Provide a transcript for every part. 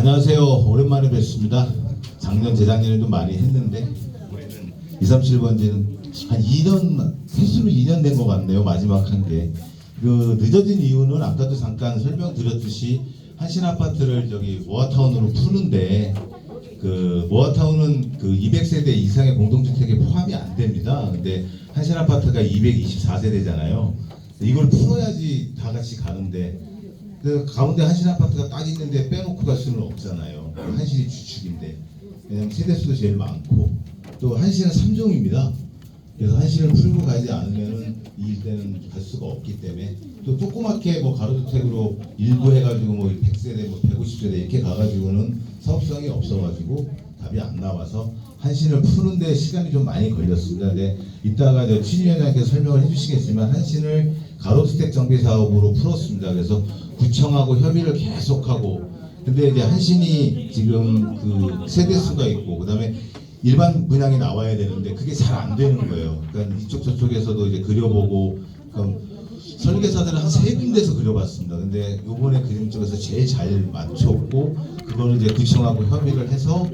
안녕하세요. 오랜만에 뵙습니다. 작년, 재작년에도 많이 했는데 올해는 237번지는 한 2년, 횟수로 2년 된 것 같네요. 마지막 한 게. 그 늦어진 이유는 아까도 잠깐 설명드렸듯이 한신아파트를 저기 모아타운으로 푸는데 그 모아타운은 그 200세대 이상의 공동주택에 포함이 안 됩니다. 근데 한신아파트가 224세대잖아요. 이걸 풀어야지 다 같이 가는데 그 가운데 한신아파트가 딱 있는데 빼놓고 갈 수는 없잖아요. 한신이 주축인데 왜냐면 세대수도 제일 많고 또 한신은 3종입니다. 그래서 한신을 풀고 가지 않으면은 이 일대는 갈 수가 없기 때문에 또 조그맣게 뭐 가로주택으로 일부 해가지고 뭐 100세대 뭐 150세대 이렇게 가가지고는 사업성이 없어가지고 답이 안 나와서 한신을 푸는데 시간이 좀 많이 걸렸습니다. 근데 이따가 저 취지위원장께서 설명을 해주시겠지만 한신을 가로주택 정비 사업으로 풀었습니다. 그래서 구청하고 협의를 계속하고 근데 이제 한신이 지금 그 세대수가 있고 그다음에 일반 분양이 나와야 되는데 그게 잘 안 되는 거예요. 그러니까 이쪽 저쪽에서도 이제 그려보고 설계사들은 한 3군데서 그려봤습니다. 근데 요번에 그림 쪽에서 제일 잘 맞췄고 그거는 이제 구청하고 협의를 해서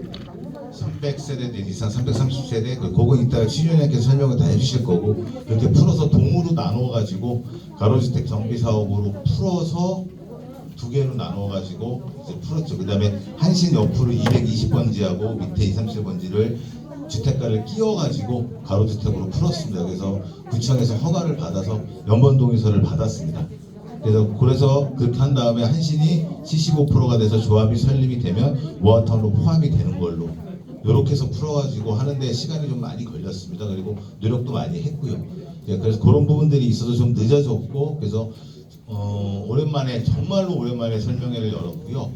300세대 이상 330세대 그건 이따가 취준위원께서 설명을 다 해주실 거고 이렇게 풀어서 동으로 나누어가지고 가로주택 정비사업으로 풀어서 2개로 나누어가지고 이제 풀었죠. 그 다음에 한신 옆으로 220번지하고 밑에 237번지를 주택가를 끼워가지고 가로주택으로 풀었습니다. 그래서 구청에서 허가를 받아서 연번동의서를 받았습니다. 그래서 그렇게 한 다음에 한신이 75%가 돼서 조합이 설립이 되면 모아타운으로 포함이 되는 걸로 이렇게 해서 풀어가지고 하는데 시간이 좀 많이 걸렸습니다. 그리고 노력도 많이 했고요. 그래서 그런 부분들이 있어서 좀 늦어졌고 그래서 오랜만에 정말로 오랜만에 설명회를 열었고요.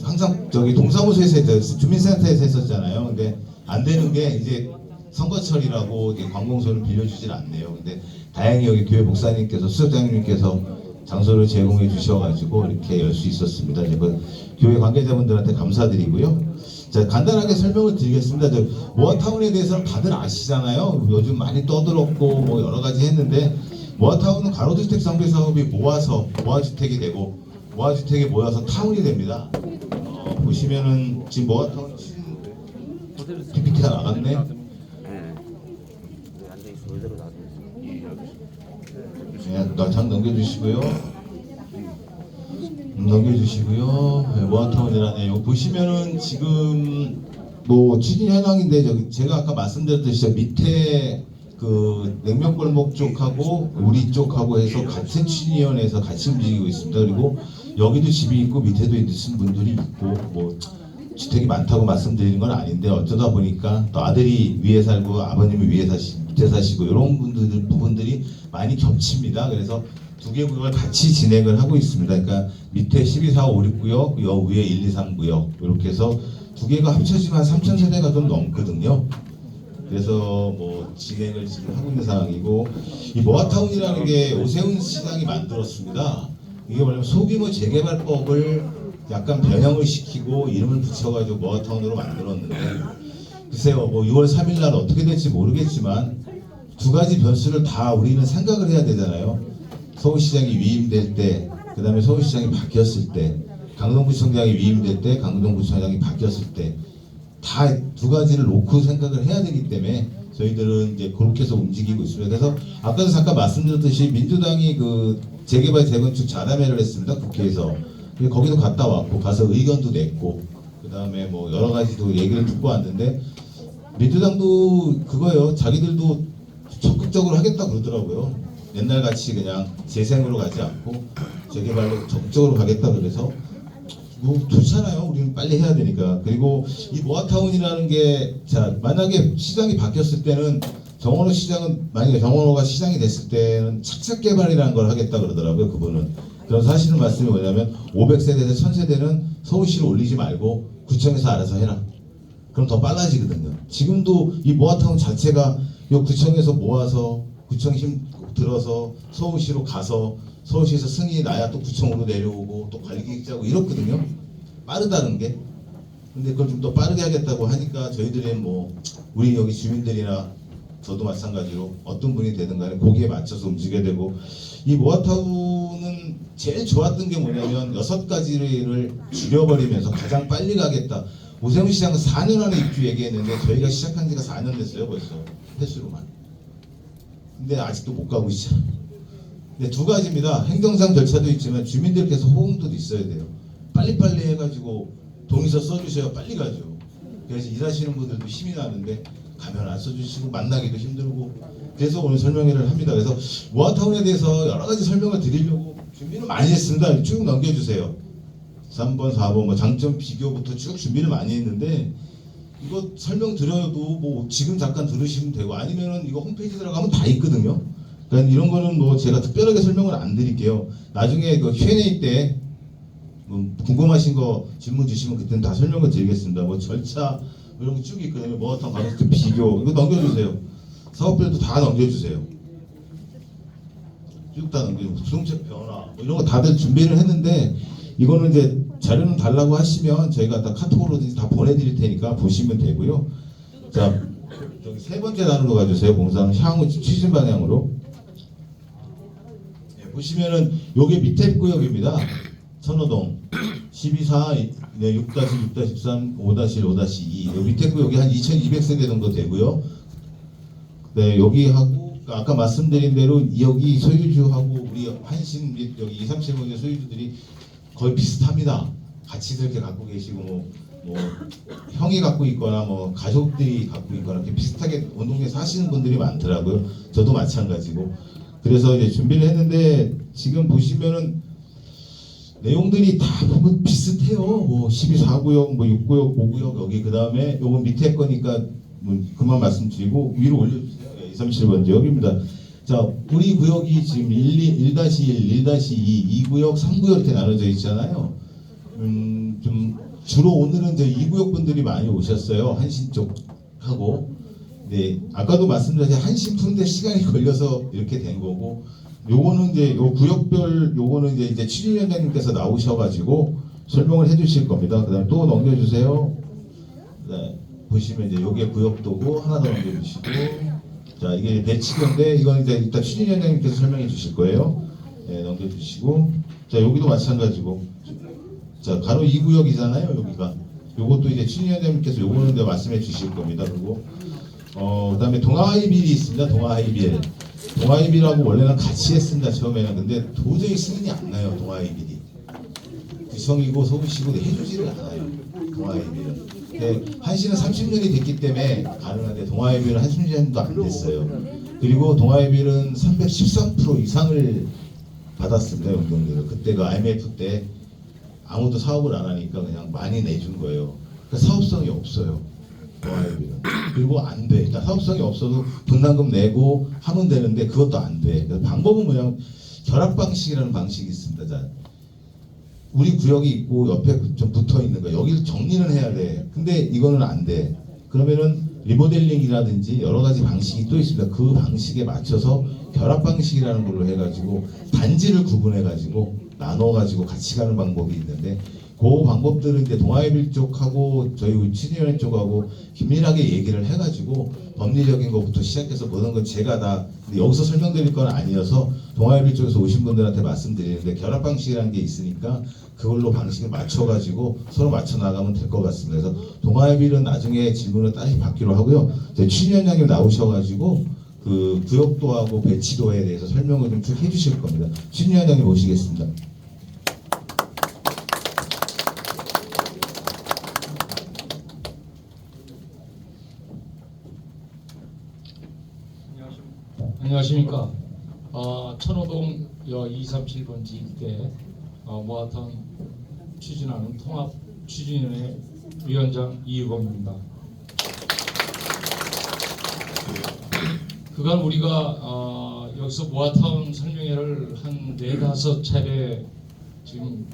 항상 저기 동사무소에서 주민센터에서 했었잖아요. 근데 안 되는 게 이제 선거철이라고 관공서를 빌려주질 않네요. 근데 다행히 여기 교회 목사님께서 수석장님께서 장소를 제공해 주셔가지고 이렇게 열 수 있었습니다. 교회 관계자분들한테 감사드리고요. 자, 간단하게 설명을 드리겠습니다. 모아타운에 대해서는 다들 아시잖아요. 요즘 많이 떠들었고 뭐 여러 가지 했는데 모아타운은 가로주택 정비 사업이 모아서 모아주택이 되고 모아주택이 모여서 타운이 됩니다. 보시면은 지금 모아타운 PPT가 나갔네. 네, 장 넘겨주시고요. 네, 모아타운이라네요. 보시면은 지금 뭐 추진 현황인데 제가 아까 말씀드렸듯이 저 밑에 그 냉면골목 쪽하고 우리 쪽하고 해서 같은 추진위원회에서 같이 움직이고 있습니다. 그리고 여기도 집이 있고 밑에도 있는 분들이 있고 뭐 주택이 많다고 말씀드리는 건 아닌데 어쩌다 보니까 또 아들이 위에 살고 아버님이 밑에 사시고 이런 부분들이 많이 겹칩니다. 그래서 2개 구역을 같이 진행을 하고 있습니다. 그러니까 밑에 12, 4, 5, 6구역, 여 위에 1, 2, 3구역 이렇게 해서 2개가 합쳐지면 3,000세대가 좀 넘거든요. 그래서 뭐 진행을 지금 하고 있는 상황이고 이 모아타운이라는 게 오세훈 시장이 만들었습니다. 이게 뭐냐면 소규모 재개발법을 약간 변형을 시키고 이름을 붙여가지고 모아타운으로 만들었는데 글쎄요 뭐 6월 3일 날 어떻게 될지 모르겠지만 2가지 변수를 다 우리는 생각을 해야 되잖아요. 서울시장이 위임될 때 그 다음에 서울시장이 바뀌었을 때 강동구청장이 위임될 때 강동구청장이 바뀌었을 때 다 2가지를 놓고 생각을 해야 되기 때문에 저희들은 이제 그렇게 해서 움직이고 있습니다. 그래서 아까도 잠깐 말씀드렸듯이 민주당이 그 재개발 재건축 자담회를 했습니다. 국회에서. 거기도 갔다 왔고 가서 의견도 냈고 그 다음에 뭐 여러 가지도 얘기를 듣고 왔는데 민주당도 그거예요. 자기들도 적극적으로 하겠다 그러더라고요. 옛날같이 그냥 재생으로 가지 않고 재개발로 적극적으로 가겠다 그래서 뭐 좋잖아요. 우리는 빨리 해야 되니까. 그리고 이 모아타운이라는 게 자 만약에 시장이 바뀌었을 때는 정원호 시장은 만약에 정원호가 시장이 됐을 때는 착착 개발이라는 걸 하겠다 그러더라고요. 그분은. 그래서 하시는 말씀이 뭐냐면 500세대에서 1000세대는 서울시로 올리지 말고 구청에서 알아서 해라. 그럼 더 빨라지거든요. 지금도 이 모아타운 자체가 이 구청에서 모아서 구청 힘 들어서 서울시로 가서 서울시에서 승인이 나야 또 구청으로 내려오고 또 관리계획 짜고 이렇거든요. 빠르다는 게. 근데 그걸 좀 더 빠르게 하겠다고 하니까 저희들이 뭐 우리 여기 주민들이나 저도 마찬가지로 어떤 분이 되든 간에 거기에 맞춰서 움직여야 되고, 이 모아타운은 제일 좋았던 게 뭐냐면 6가지를 줄여버리면서 가장 빨리 가겠다. 오세훈 시장은 4년 안에 입주 얘기했는데 저희가 시작한 지가 4년 됐어요 벌써, 횟수로만. 근데 아직도 못 가고 있잖아요. 근데 2가지입니다. 행정상 절차도 있지만 주민들께서 호응도 있어야 돼요. 빨리빨리 해가지고 동의서 써주셔야 빨리 가죠. 그래서 일하시는 분들도 힘이 나는데 가면 안 써주시고 만나기도 힘들고, 그래서 오늘 설명회를 합니다. 그래서 모아타운에 대해서 여러 가지 설명을 드리려고 준비를 많이 했습니다. 쭉 넘겨주세요. 3번, 4번 뭐 장점 비교부터 쭉 준비를 많이 했는데, 이거 설명 드려도 뭐 지금 잠깐 들으시면 되고, 아니면은 이거 홈페이지 들어가면 다 있거든요. 그러니까 이런 거는 뭐 제가 특별하게 설명을 안 드릴게요. 나중에 그 Q&A 때 뭐 궁금하신 거 질문 주시면 그때는 다 설명을 드리겠습니다. 뭐 절차 이런 거 쭉 있거든요. 뭐 어떤 가격대 비교 이거 넘겨주세요. 사업별도 다 넘겨주세요. 쭉 다 넘겨주고, 구성책 변화 뭐 이런 거 다들 준비를 했는데, 이거는 이제 자료는 달라고 하시면 저희가 다 카톡으로 다 보내드릴 테니까 보시면 되고요. 자, 저기 3번째 단으로 가주세요. 봉사는 향후 추진 방향으로. 네, 보시면은 요게 밑에 구역입니다. 천호동 12사 6-6-13 5-1 5-2 요 밑에 구역이 한 2,200세대 정도 되고요. 네, 여기 하고 아까 말씀드린 대로 여기 소유주하고 우리 한신 및 여기 237번의 소유주들이 거의 비슷합니다. 같이 이렇게 갖고 계시고 뭐 형이 갖고 있거나 뭐 가족들이 갖고 있거나 이렇게 비슷하게 원동에 사시는 분들이 많더라고요. 저도 마찬가지고. 그래서 이제 준비를 했는데 지금 보시면은 내용들이 다 보면 비슷해요. 뭐 12사구역, 뭐 6구역, 5구역 여기 그 다음에 요거 밑에 거니까 뭐 그만 말씀드리고 위로 올려주세요. 237번 여기입니다. 자, 우리 구역이 지금 1-1, 1-2, 2구역, 3구역 이렇게 나눠져 있잖아요. 좀 주로 오늘은 이제 2구역 분들이 많이 오셨어요. 한신 쪽하고. 네, 아까도 말씀드렸듯이 한신 푸는데 시간이 걸려서 이렇게 된 거고, 요거는 이제 요 구역별 요거는 이제 취준위원장님께서 나오셔가지고 설명을 해주실 겁니다. 그다음 또 넘겨주세요. 네, 보시면 이제 요게 구역도고 하나 더 넘겨주시고, 자 이게 배치건데 이건 이제 이따 취준위원장님께서 설명해 주실 거예요. 네, 넘겨주시고, 자 여기도 마찬가지고, 자 가로 2구역이잖아요. 여기가 요것도 이제 취준위원장님께서 요거는 이제 말씀해 주실 겁니다. 그리고 그다음에 동아하이빌이 있습니다. 동아하이빌하고 원래는 같이 했습니다. 처음에는. 근데 도저히 승인이 안 나요. 동아하이빌이 구성이고 서울시고 해주지를 않아요. 동아하이빌은. 네, 한시는 30년이 됐기 때문에 가능한데 동아하이빌은 한 30년도 안 됐어요. 그리고 동아하이빌은 313% 이상을 받았습니다. 연동률을. 그때 그 IMF 때 아무도 사업을 안 하니까 그냥 많이 내준 거예요. 그러니까 사업성이 없어요. 동아하이빌은. 그리고 안 돼. 그러니까 사업성이 없어도 분담금 내고 하면 되는데 그것도 안 돼. 그래서 방법은 뭐냐면 결합 방식이라는 방식이 있습니다. 자, 우리 구역이 있고 옆에 좀 붙어 있는 거 여기를 정리는 해야 돼. 근데 이거는 안 돼. 그러면은 리모델링이라든지 여러 가지 방식이 또 있습니다. 그 방식에 맞춰서 결합 방식이라는 걸로 해가지고 단지를 구분해가지고 나눠가지고 같이 가는 방법이 있는데, 그 방법들은 이제 동아일빌 쪽하고 저희 취준위원회 쪽하고 긴밀하게 얘기를 해가지고 법리적인 것부터 시작해서 모든 건 제가 다 여기서 설명드릴 건 아니어서 동아일빌 쪽에서 오신 분들한테 말씀드리는데, 결합 방식이라는 게 있으니까 그걸로 방식을 맞춰가지고 서로 맞춰 나가면 될 것 같습니다. 그래서 동아일빌은 나중에 질문을 다시 받기로 하고요. 취준위원장님 나오셔가지고 그 구역도하고 배치도에 대해서 설명을 좀 쭉 해주실 겁니다. 취준위원장님 모시겠습니다. 안녕하십니까. 천호동 237번지 일대 모아타운 추진하는 통합 추진위원회 위원장 이유범입니다. 그간 우리가 여기서 모아타운 설명회를 한 4-5차례 지금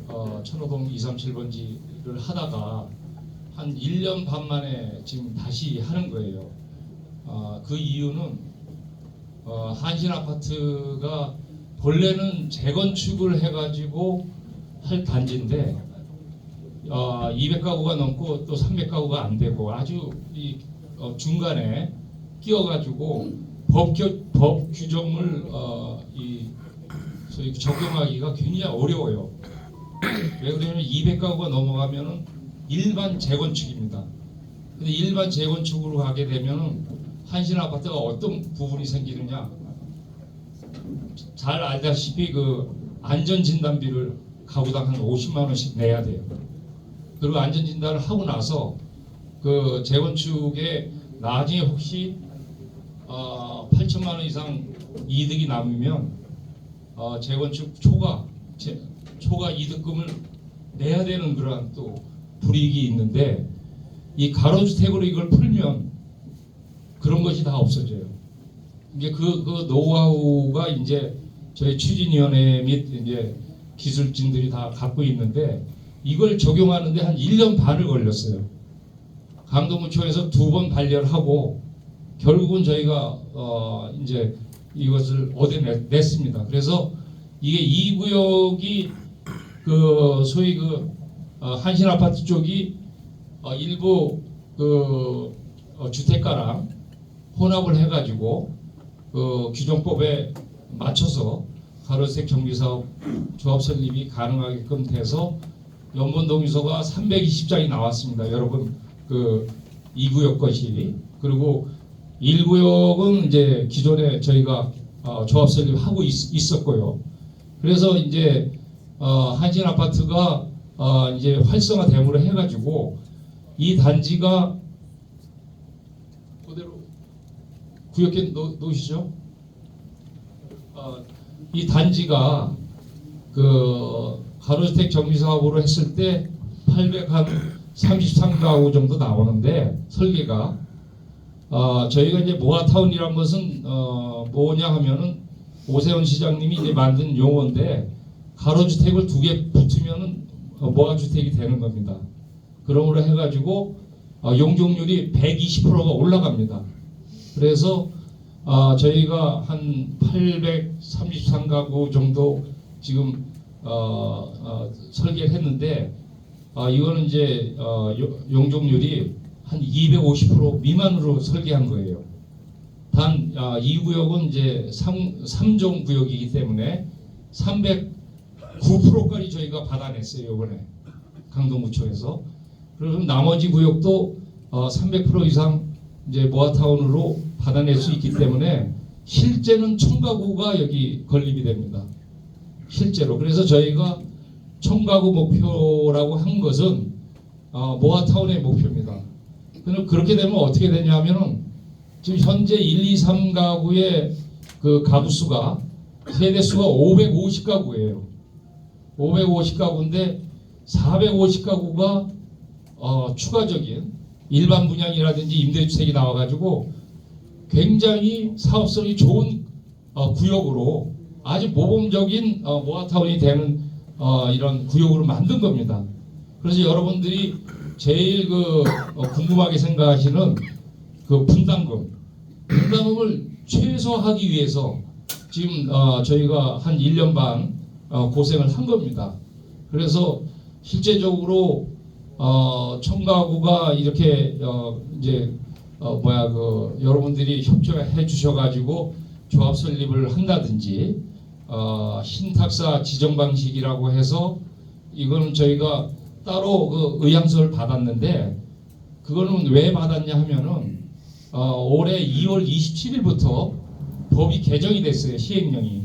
천호동 237번지를 하다가 한 1년 반 만에 지금 다시 하는 거예요. 그 이유는 한신 아파트가 본래는 재건축을 해가지고 할 단지인데 200가구가 넘고 또 300가구가 안 되고 아주 중간에 끼어가지고 법 규정을 저희 적용하기가 굉장히 어려워요. 왜 그러냐면 200가구가 넘어가면은 일반 재건축입니다. 근데 일반 재건축으로 가게 되면은 한신 아파트가 어떤 부분이 생기느냐? 잘 알다시피 그 안전진단비를 가구당 한 50만 원씩 내야 돼요. 그리고 안전진단을 하고 나서 그 재건축에 나중에 혹시 8천만 원 이상 이득이 남으면 재건축 초과 이득금을 내야 되는 그러한 또 불이익이 있는데, 이 가로주택으로 이걸 풀면 그런 것이 다 없어져요. 이제 그 노하우가 이제 저희 추진위원회 및 이제 기술진들이 다 갖고 있는데, 이걸 적용하는데 한 1년 반을 걸렸어요. 강동구청에서 2번 발열하고 결국은 저희가 이제 이것을 얻어냈습니다. 그래서 이게 2구역이 그 소위 그 한신 아파트 쪽이 일부 그 주택가랑 혼합을 해가지고 그 규정법에 맞춰서 가로주택 정비사업 조합 설립이 가능하게끔 돼서 연본 동의서가 320장이 나왔습니다. 여러분 그 2구역 것이. 그리고 1구역은 이제 기존에 저희가 조합 설립하고 있었고요. 그래서 이제 한신 아파트가 이제 활성화됨으로 해가지고 이 단지가 그대로 구역에 놓으시죠. 이 단지가 그 가로주택 정비사업으로 했을 때 833가구 정도 나오는데, 설계가 저희가 이제 모아타운이란 것은 뭐냐 하면은 오세훈 시장님이 이제 만든 용어인데, 가로주택을 2개 붙으면은 모아주택이 되는 겁니다. 그러므로 해가지고 용적률이 120%가 올라갑니다. 그래서 저희가 한 833가구 정도 지금 설계를 했는데, 이거는 이제 용적률이 한 250% 미만으로 설계한 거예요. 단 2구역은 이제 3종 구역이기 때문에 309%까지 저희가 받아냈어요, 이번에 강동구청에서. 그럼 나머지 구역도 300% 이상 이제 모아타운으로 받아낼 수 있기 때문에 실제는 1000가구가 여기 건립이 됩니다. 실제로. 그래서 저희가 1000가구 목표라고 한 것은 모아타운의 목표입니다. 그럼 그렇게 되면 어떻게 되냐면은 지금 현재 1, 2, 3가구의 그 가구 수가, 세대 수가 550가구예요. 550가구인데 450가구가 추가적인 일반 분양이라든지 임대주택이 나와가지고 굉장히 사업성이 좋은 구역으로 아주 모범적인 모아타운이 되는 이런 구역으로 만든 겁니다. 그래서 여러분들이 제일 궁금하게 생각하시는 그 분담금을 최소화하기 위해서 지금 저희가 한 1년 반 고생을 한 겁니다. 그래서 실제적으로 1000가구가 이렇게 이제 여러분들이 협조해 주셔가지고 조합 설립을 한다든지 신탁사 지정 방식이라고 해서, 이거는 저희가 따로 그 의향서를 받았는데, 그거는 왜 받았냐 하면은 올해 2월 27일부터 법이 개정이 됐어요, 시행령이.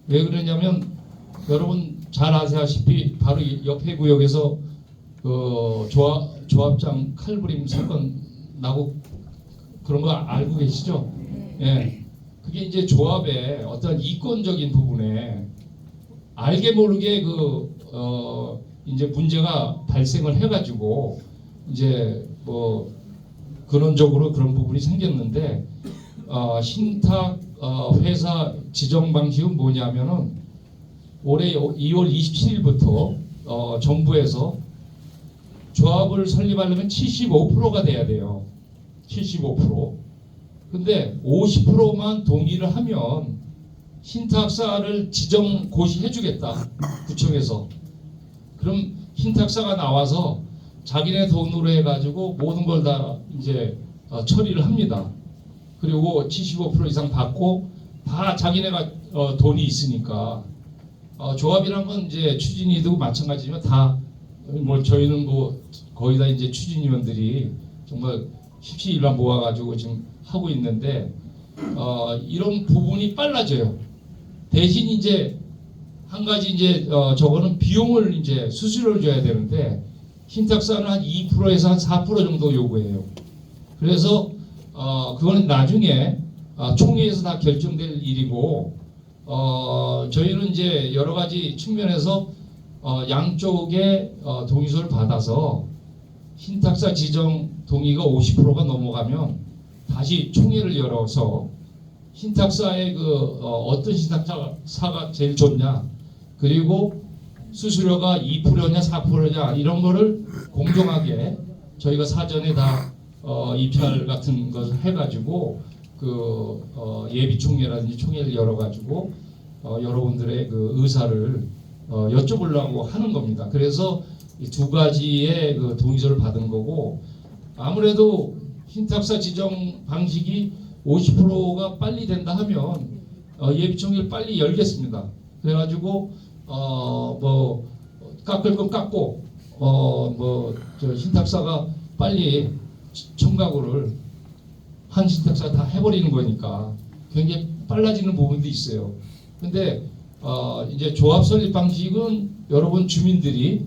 왜 그러냐면 여러분 잘 아시다시피 바로 옆에 구역에서 그 조합장 칼부림 사건 나고 그런 거 알고 계시죠? 예. 그게 이제 조합의 어떤 이권적인 부분에 알게 모르게 이제 문제가 발생을 해가지고 이제 근원적으로 그런 부분이 생겼는데, 신탁 회사 지정 방식은 뭐냐면은 올해 2월 27일부터 정부에서 조합을 설립하려면 75%가 돼야 돼요. 75%. 근데 50%만 동의를 하면 신탁사를 지정 고시해 주겠다, 구청에서. 그럼 신탁사가 나와서 자기네 돈으로 해가지고 모든 걸 다 이제 처리를 합니다. 그리고 75% 이상 받고 다 자기네가 돈이 있으니까 조합이란 건 이제 추진위도 마찬가지지만 다 뭐 저희는 뭐 거의 다 이제 추진위원들이 정말 십시일반 모아가지고 지금 하고 있는데 이런 부분이 빨라져요. 대신 이제 한 가지 이제 저거는 비용을 이제 수수료를 줘야 되는데 신탁사는 한 2%에서 한 4% 정도 요구해요. 그래서 그거는 나중에 총회에서 다 결정될 일이고 저희는 이제 여러 가지 측면에서 양쪽의 동의서를 받아서 신탁사 지정 동의가 50%가 넘어가면 다시 총회를 열어서 신탁사의 그 어떤 신탁사가 제일 좋냐 그리고 수수료가 2%냐 4%냐 이런 거를 공정하게 저희가 사전에 다 입찰 같은 것을 해가지고 그 예비 총회라든지 총회를 열어가지고 여러분들의 그 의사를 여쭤보려고 하는 겁니다. 그래서 이 두 가지의 그 동의서를 받은 거고 아무래도 신탁사 지정 방식이 50%가 빨리 된다 하면 예비 총회를 빨리 열겠습니다. 그래가지고 뭐 깎을 건 깎고 뭐 저 신탁사가 빨리 청가구를 한 신탁사 다 해버리는 거니까 굉장히 빨라지는 부분도 있어요. 근데 이제 조합 설립 방식은 여러분 주민들이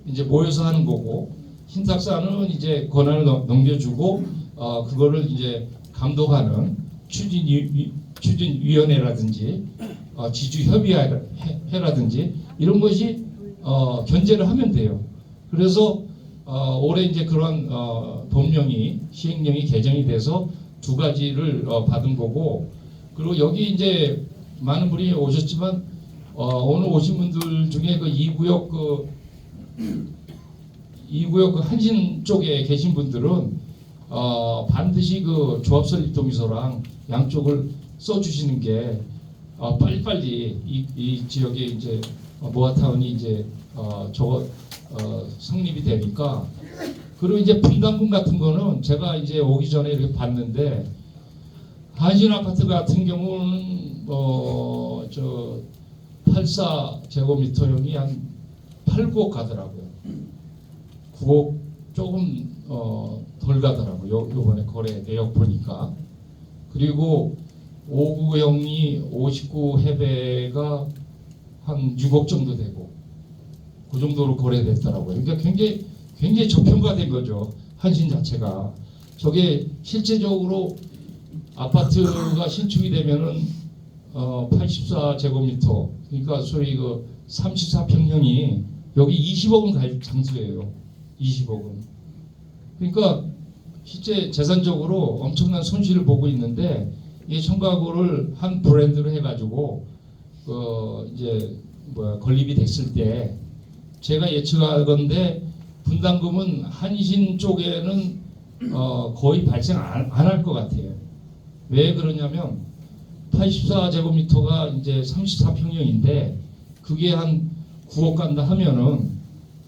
이제 모여서 하는 거고 신탁사는 이제 권한을 넘겨주고 그거를 이제 감독하는 추진위원회라든지 지주협의회라든지 이런 것이 견제를 하면 돼요. 그래서 올해 이제 그러한 법령이 시행령이 개정이 돼서 두 가지를 받은 거고 그리고 여기 이제 많은 분이 오셨지만 오늘 오신 분들 중에 그 2구역 그 한신 쪽에 계신 분들은 반드시 그 조합 설립 동의서랑 양쪽을 써주시는 게 빨리빨리 이 지역에 이제 모아타운이 이제 저거 성립이 되니까 그리고 이제 분담금 같은 거는 제가 이제 오기 전에 이렇게 봤는데 한신 아파트 같은 경우는 저 84제곱미터형이 한 8, 9억 가더라고요. 9억 조금 덜 가더라고요. 요번에 거래 내역 보니까. 그리고 5구형이 59해배가 한 6억 정도 되고 그 정도로 거래됐더라고요. 그러니까 굉장히 저평가된 거죠. 한신 자체가. 저게 실제적으로 아파트가 신축이 되면은 84제곱미터 그러니까 소위 그 34평형이 여기 20억은 갈 장수예요. 20억은. 그러니까 실제 재산적으로 엄청난 손실을 보고 있는데 이 청가구를 한 브랜드로 해가지고 이제 건립이 됐을 때 제가 예측하건데 분담금은 한신 쪽에는 거의 발생 안 할 것 같아요. 왜 그러냐면 84제곱미터가 이제 34평형인데 그게 한 9억 간다 하면은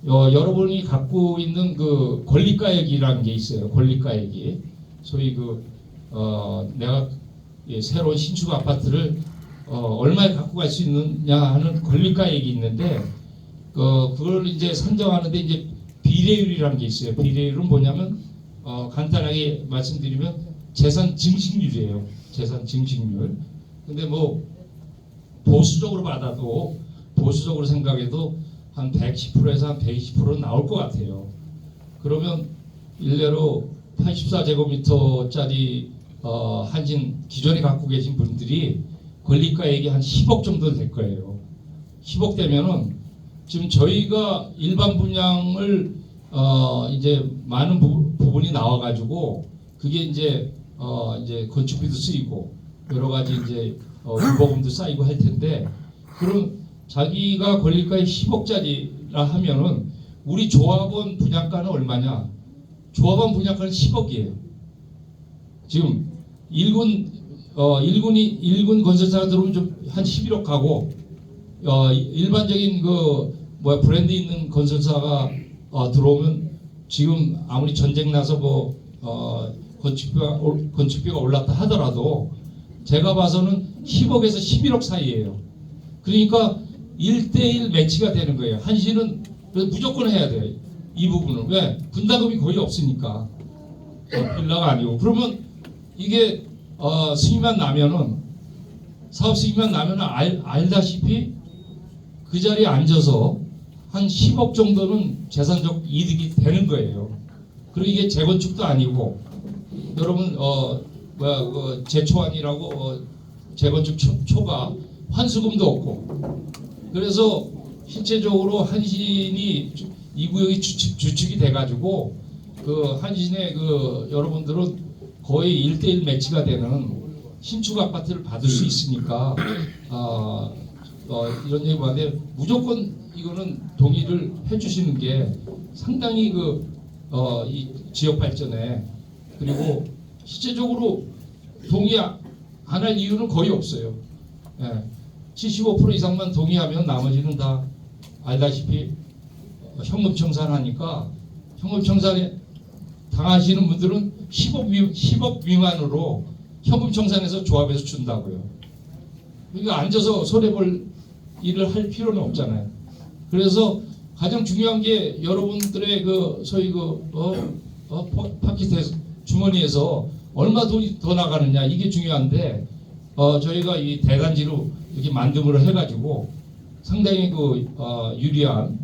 여러분이 갖고 있는 그 권리가액이라는 게 있어요. 권리가액이 소위 내가 새로운 신축 아파트를 얼마에 갖고 갈 수 있느냐 하는 권리가액이 있는데 그걸 이제 산정하는데 이제 비례율이라는 게 있어요. 비례율은 뭐냐면 간단하게 말씀드리면 재산 증식률이에요. 재산 증식률. 근데 뭐 보수적으로 받아도 보수적으로 생각해도 한 110%에서 한 120% 나올 것 같아요. 그러면 일례로 84제곱미터짜리 한신 기존에 갖고 계신 분들이 권리가액이 한 10억 정도 될 거예요. 10억 되면은 지금 저희가 일반 분양을 이제 많은 부분이 나와가지고 그게 이제 건축비도 쓰이고 여러 가지 이제 유보금도 쌓이고 할 텐데 그럼 자기가 권리가액 10억짜리라 하면은 우리 조합원 분양가는 얼마냐? 조합원 분양가는 10억이에요. 지금 일군 건설사가 들어오면 좀 한 11억 가고 일반적인 브랜드 있는 건설사가 들어오면 지금 아무리 전쟁 나서 건축비가 올랐다 하더라도 제가 봐서는 10억에서 11억 사이예요. 그러니까 1대1 매치가 되는 거예요. 한시는 무조건 해야 돼요. 이 부분은. 왜? 분담금이 거의 없으니까. 빌라가 아니고. 그러면 이게 승인만 나면은, 사업 승인만 나면은 알다시피 그 자리에 앉아서 한 10억 정도는 재산적 이득이 되는 거예요. 그리고 이게 재건축도 아니고, 여러분 재초안이라고 재건축 초과 환수금도 없고, 그래서 실제적으로 한신이 이 구역이 주축이 돼가지고 그 한신의 그 여러분들은 거의 1대1 매치가 되는 신축 아파트를 받을 수 있으니까 이런 얘기 하는데 무조건 이거는 동의를 해주시는 게 상당히 이 지역 발전에, 그리고 실제적으로 동의 안 할 이유는 거의 없어요. 예. 75% 이상만 동의하면 나머지는 다 알다시피 현금 청산하니까, 현금 청산에 당하시는 분들은 10억 미만으로 현금 청산해서 조합해서 준다고요. 그러니까 앉아서 손해볼 일을 할 필요는 없잖아요. 그래서 가장 중요한 게 여러분들의 소위 파키트 주머니에서 얼마 돈이 더 나가느냐, 이게 중요한데, 저희가 이 대단지로 이렇게 만듦을 해가지고 상당히 유리한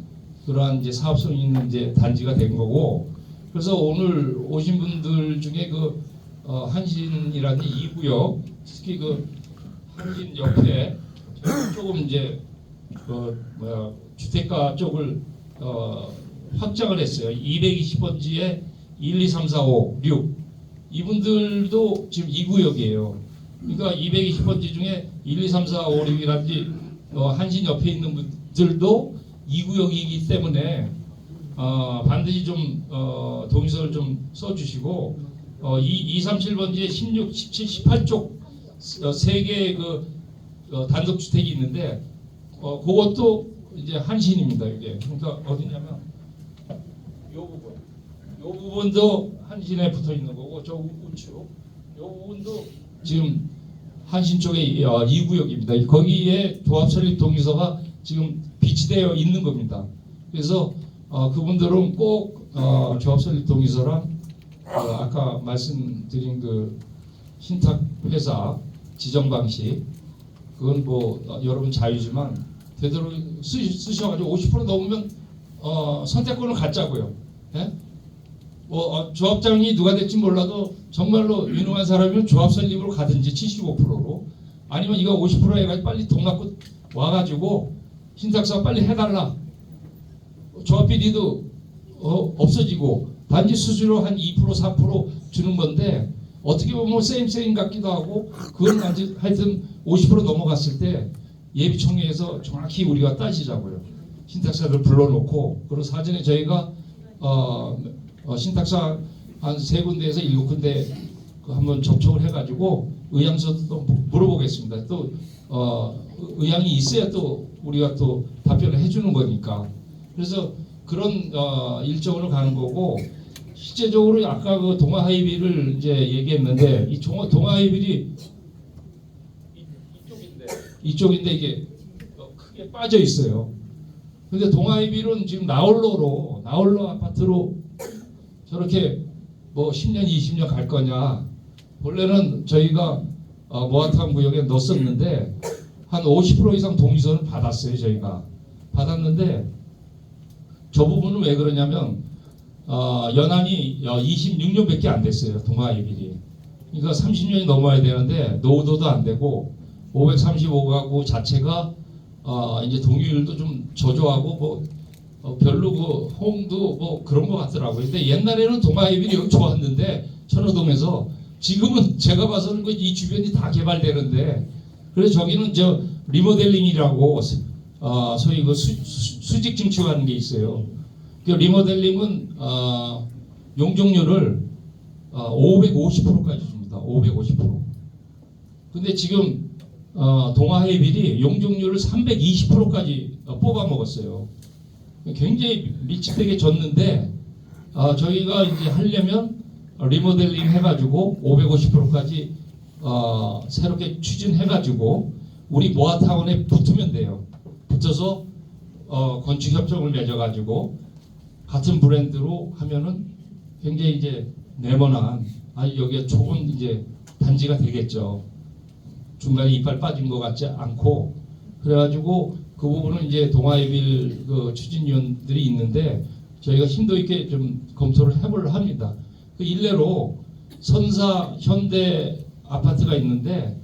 그러한 이제 사업성 있는 이제 단지가 된 거고, 그래서 오늘 오신 분들 중에 한신이라는 이 구역, 특히 한신 옆에 조금 이제 주택가 쪽을 확장을 했어요. 220번지에 1, 2, 3, 4, 5, 6 이분들도 지금 이 구역이에요. 그러니까 220번지 중에 1, 2, 3, 4, 5, 6이라든지 한신 옆에 있는 분들도 이 구역이기 때문에 반드시 좀 동의서를 좀 써주시고 2, 3, 7번지에 16, 17, 18쪽 세 개의 단독주택이 있는데 그것도 이제 한신입니다. 이게 그러니까 어디냐면 요 부분도 한신에 붙어 있는 거고, 저 우측 요 부분도 지금 한신 쪽에 이 구역입니다. 거기에 조합 설립 동의서가 지금 비치되어 있는 겁니다. 그래서 그분들은 꼭 조합 설립 동의서랑 아까 말씀드린 신탁 회사 지정 방식, 그건 여러분 자유지만 되도록 쓰셔가지고 50% 넘으면 선택권을 갖자고요. 예? 조합장이 누가 될지 몰라도 정말로 유능한 사람이면 조합 설립으로 가든지 75%로, 아니면 이거 50% 해가지고 빨리 돈 갖고 와가지고 신탁사 빨리 해달라. 조합 비리도 없어지고 단지 수수료 한 2% 4% 주는 건데, 어떻게 보면 세임 같기도 하고, 그건 하여튼 50% 넘어갔을 때 예비총회에서 정확히 우리가 따지자고요. 신탁사를 불러놓고, 그리고 사전에 저희가 신탁사 한 3군데에서 7군데 한번 접촉을 해가지고 의향서도 또 물어보겠습니다. 또 의향이 있어야 또 우리가 또 답변을 해주는 거니까. 그래서 그런 일정으로 가는 거고, 실제적으로 아까 동아 하이빌을 이제 얘기했는데, 이 동아 하이빌이 이쪽인데 이게 크게 빠져 있어요. 근데 동아 하이빌은 지금 나홀로 아파트로 저렇게 10년 20년 갈 거냐. 원래는 저희가 모아타운 구역에 넣었었는데 한 50% 이상 동의서를 받았어요. 저희가 받았는데, 저 부분은 왜 그러냐면 연한이 26년밖에 안 됐어요. 동아이빌이. 그러니까 30년이 넘어야 되는데 노후도도 안 되고 535가구 자체가 이제 동의율도 좀 저조하고 별로 호응도 그런 것 같더라고요. 근데 옛날에는 동아이빌이 여기 좋았는데, 천호동에서, 지금은 제가 봐서는 이 주변이 다 개발되는데, 그래서 저기는 리모델링이라고 소위 수직 증축하는 게 있어요. 그 리모델링은 용적률을 550%까지 줍니다. 550%. 근데 지금 동아 헤이빌이 용적률을 320%까지 뽑아 먹었어요. 굉장히 밀집되게 졌는데 저희가 이제 하려면 리모델링 해가지고 550%까지 새롭게 추진해가지고 우리 모아타운에 붙으면 돼요. 붙어서 건축 협정을 맺어가지고 같은 브랜드로 하면은 굉장히 이제 네모난 여기에 좋은 이제 단지가 되겠죠. 중간에 이빨 빠진 것 같지 않고 그래가지고 그 부분은 이제 동아일빌 그 추진위원들이 있는데 저희가 심도 있게 좀 검토를 해보려 합니다. 그 일례로 선사 현대 아파트가 있는데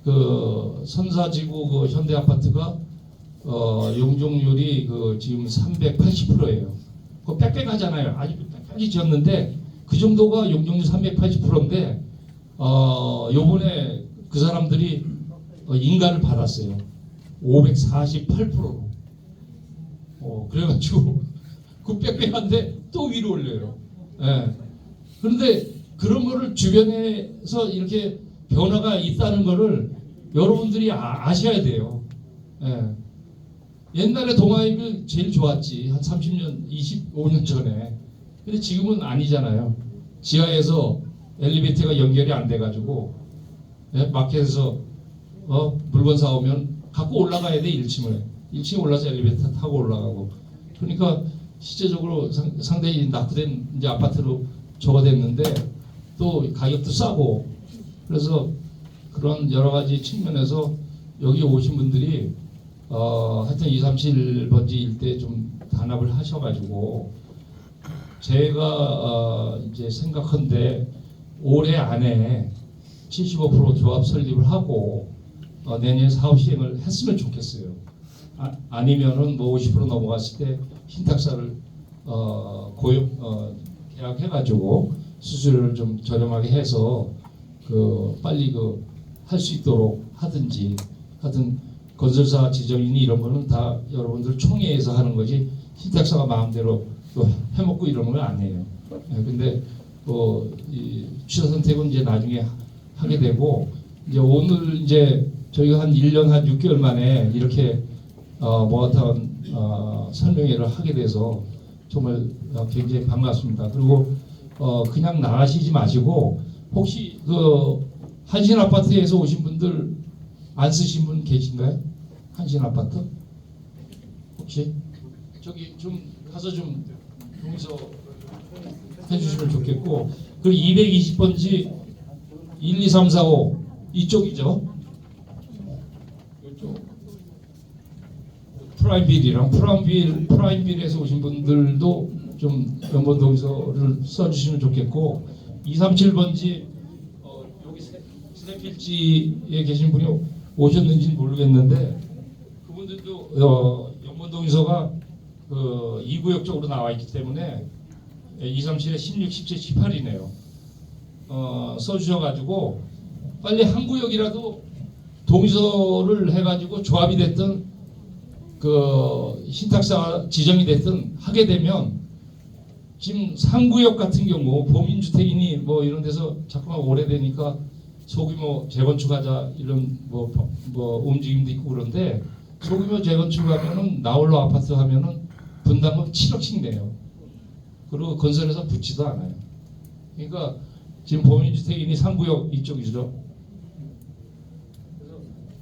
그 선사지구 그 현대 아파트가 용적률이 그 지금 380%예요. 그 빽빽하잖아요. 아주 빽빽하게 지었는데 그 정도가 용적률 380%인데 요번에 그 사람들이 인가를 받았어요. 548%로. 그래가지고 그 빽빽한데 또 위로 올려요. 예. 그런데 그런 거를 주변에서 이렇게 변화가 있다는 거를 여러분들이 아셔야 돼요. 예. 옛날에 동아일비 제일 좋았지. 한 30년, 25년 전에. 근데 지금은 아니잖아요. 지하에서 엘리베이터가 연결이 안 돼가지고 예? 마켓에서 물건 사오면 갖고 올라가야 돼 1층을. 1층에 올라서 엘리베이터 타고 올라가고. 그러니까 실제적으로 상당히 낙후된 이제 아파트로 저거 됐는데 또 가격도 싸고 그래서 그런 여러 가지 측면에서 여기 오신 분들이 하여튼 237번지 일대 좀 단합을 하셔가지고 제가 이제 생각한데 올해 안에 75% 조합 설립을 하고 내년 사업 시행을 했으면 좋겠어요. 아니면은 뭐 50% 넘어갔을 때 신탁사를 계약해가지고 수수료를 좀 저렴하게 해서 그 빨리 그 할 수 있도록 하든지 하여튼 건설사 지정인이 이런 거는 다 여러분들 총회에서 하는 거지 신탁사가 마음대로 또 해먹고 이런 건 아니에요. 근데 이 취사 선택은 이제 나중에 하게 되고 이제 오늘 이제 저희가 한 1년 한 6개월 만에 이렇게 모아타운 설명회를 하게 돼서 정말 굉장히 반갑습니다. 그리고 그냥 나가시지 마시고 혹시 그 한신 아파트에서 오신 분들 안 쓰신 분 계신가요? 한신 아파트? 혹시 저기 좀 가서 좀 동의서 해주시면 좋겠고 그리고 220번지 1, 2, 3, 4, 5 이쪽이죠? 이쪽 프라임빌이랑 프라임빌에서 오신 분들도 좀 연번 동의서를 써주시면 좋겠고 237번지 여기 스냅필지에 계신 분이 오셨는지는 모르겠는데 그분들도 연번 동의서가 그 2구역 쪽으로 나와 있기 때문에 237에 16, 17, 18이네요. 써주셔가지고 빨리 한 구역이라도 동의서를 해가지고 조합이 됐든 그 신탁사 지정이 됐든 하게 되면 지금 3구역 같은 경우 보민주택이니 뭐 이런 데서 자꾸만 오래되니까 소규모 재건축하자 이런 뭐 움직임도 있고 그런데 소규모 재건축하면은 나홀로 아파트 하면은 분담금 7억씩 내요. 그리고 건설해서 붙지도 않아요. 그러니까 지금 보민주택이니 3구역 이쪽이죠. 그래서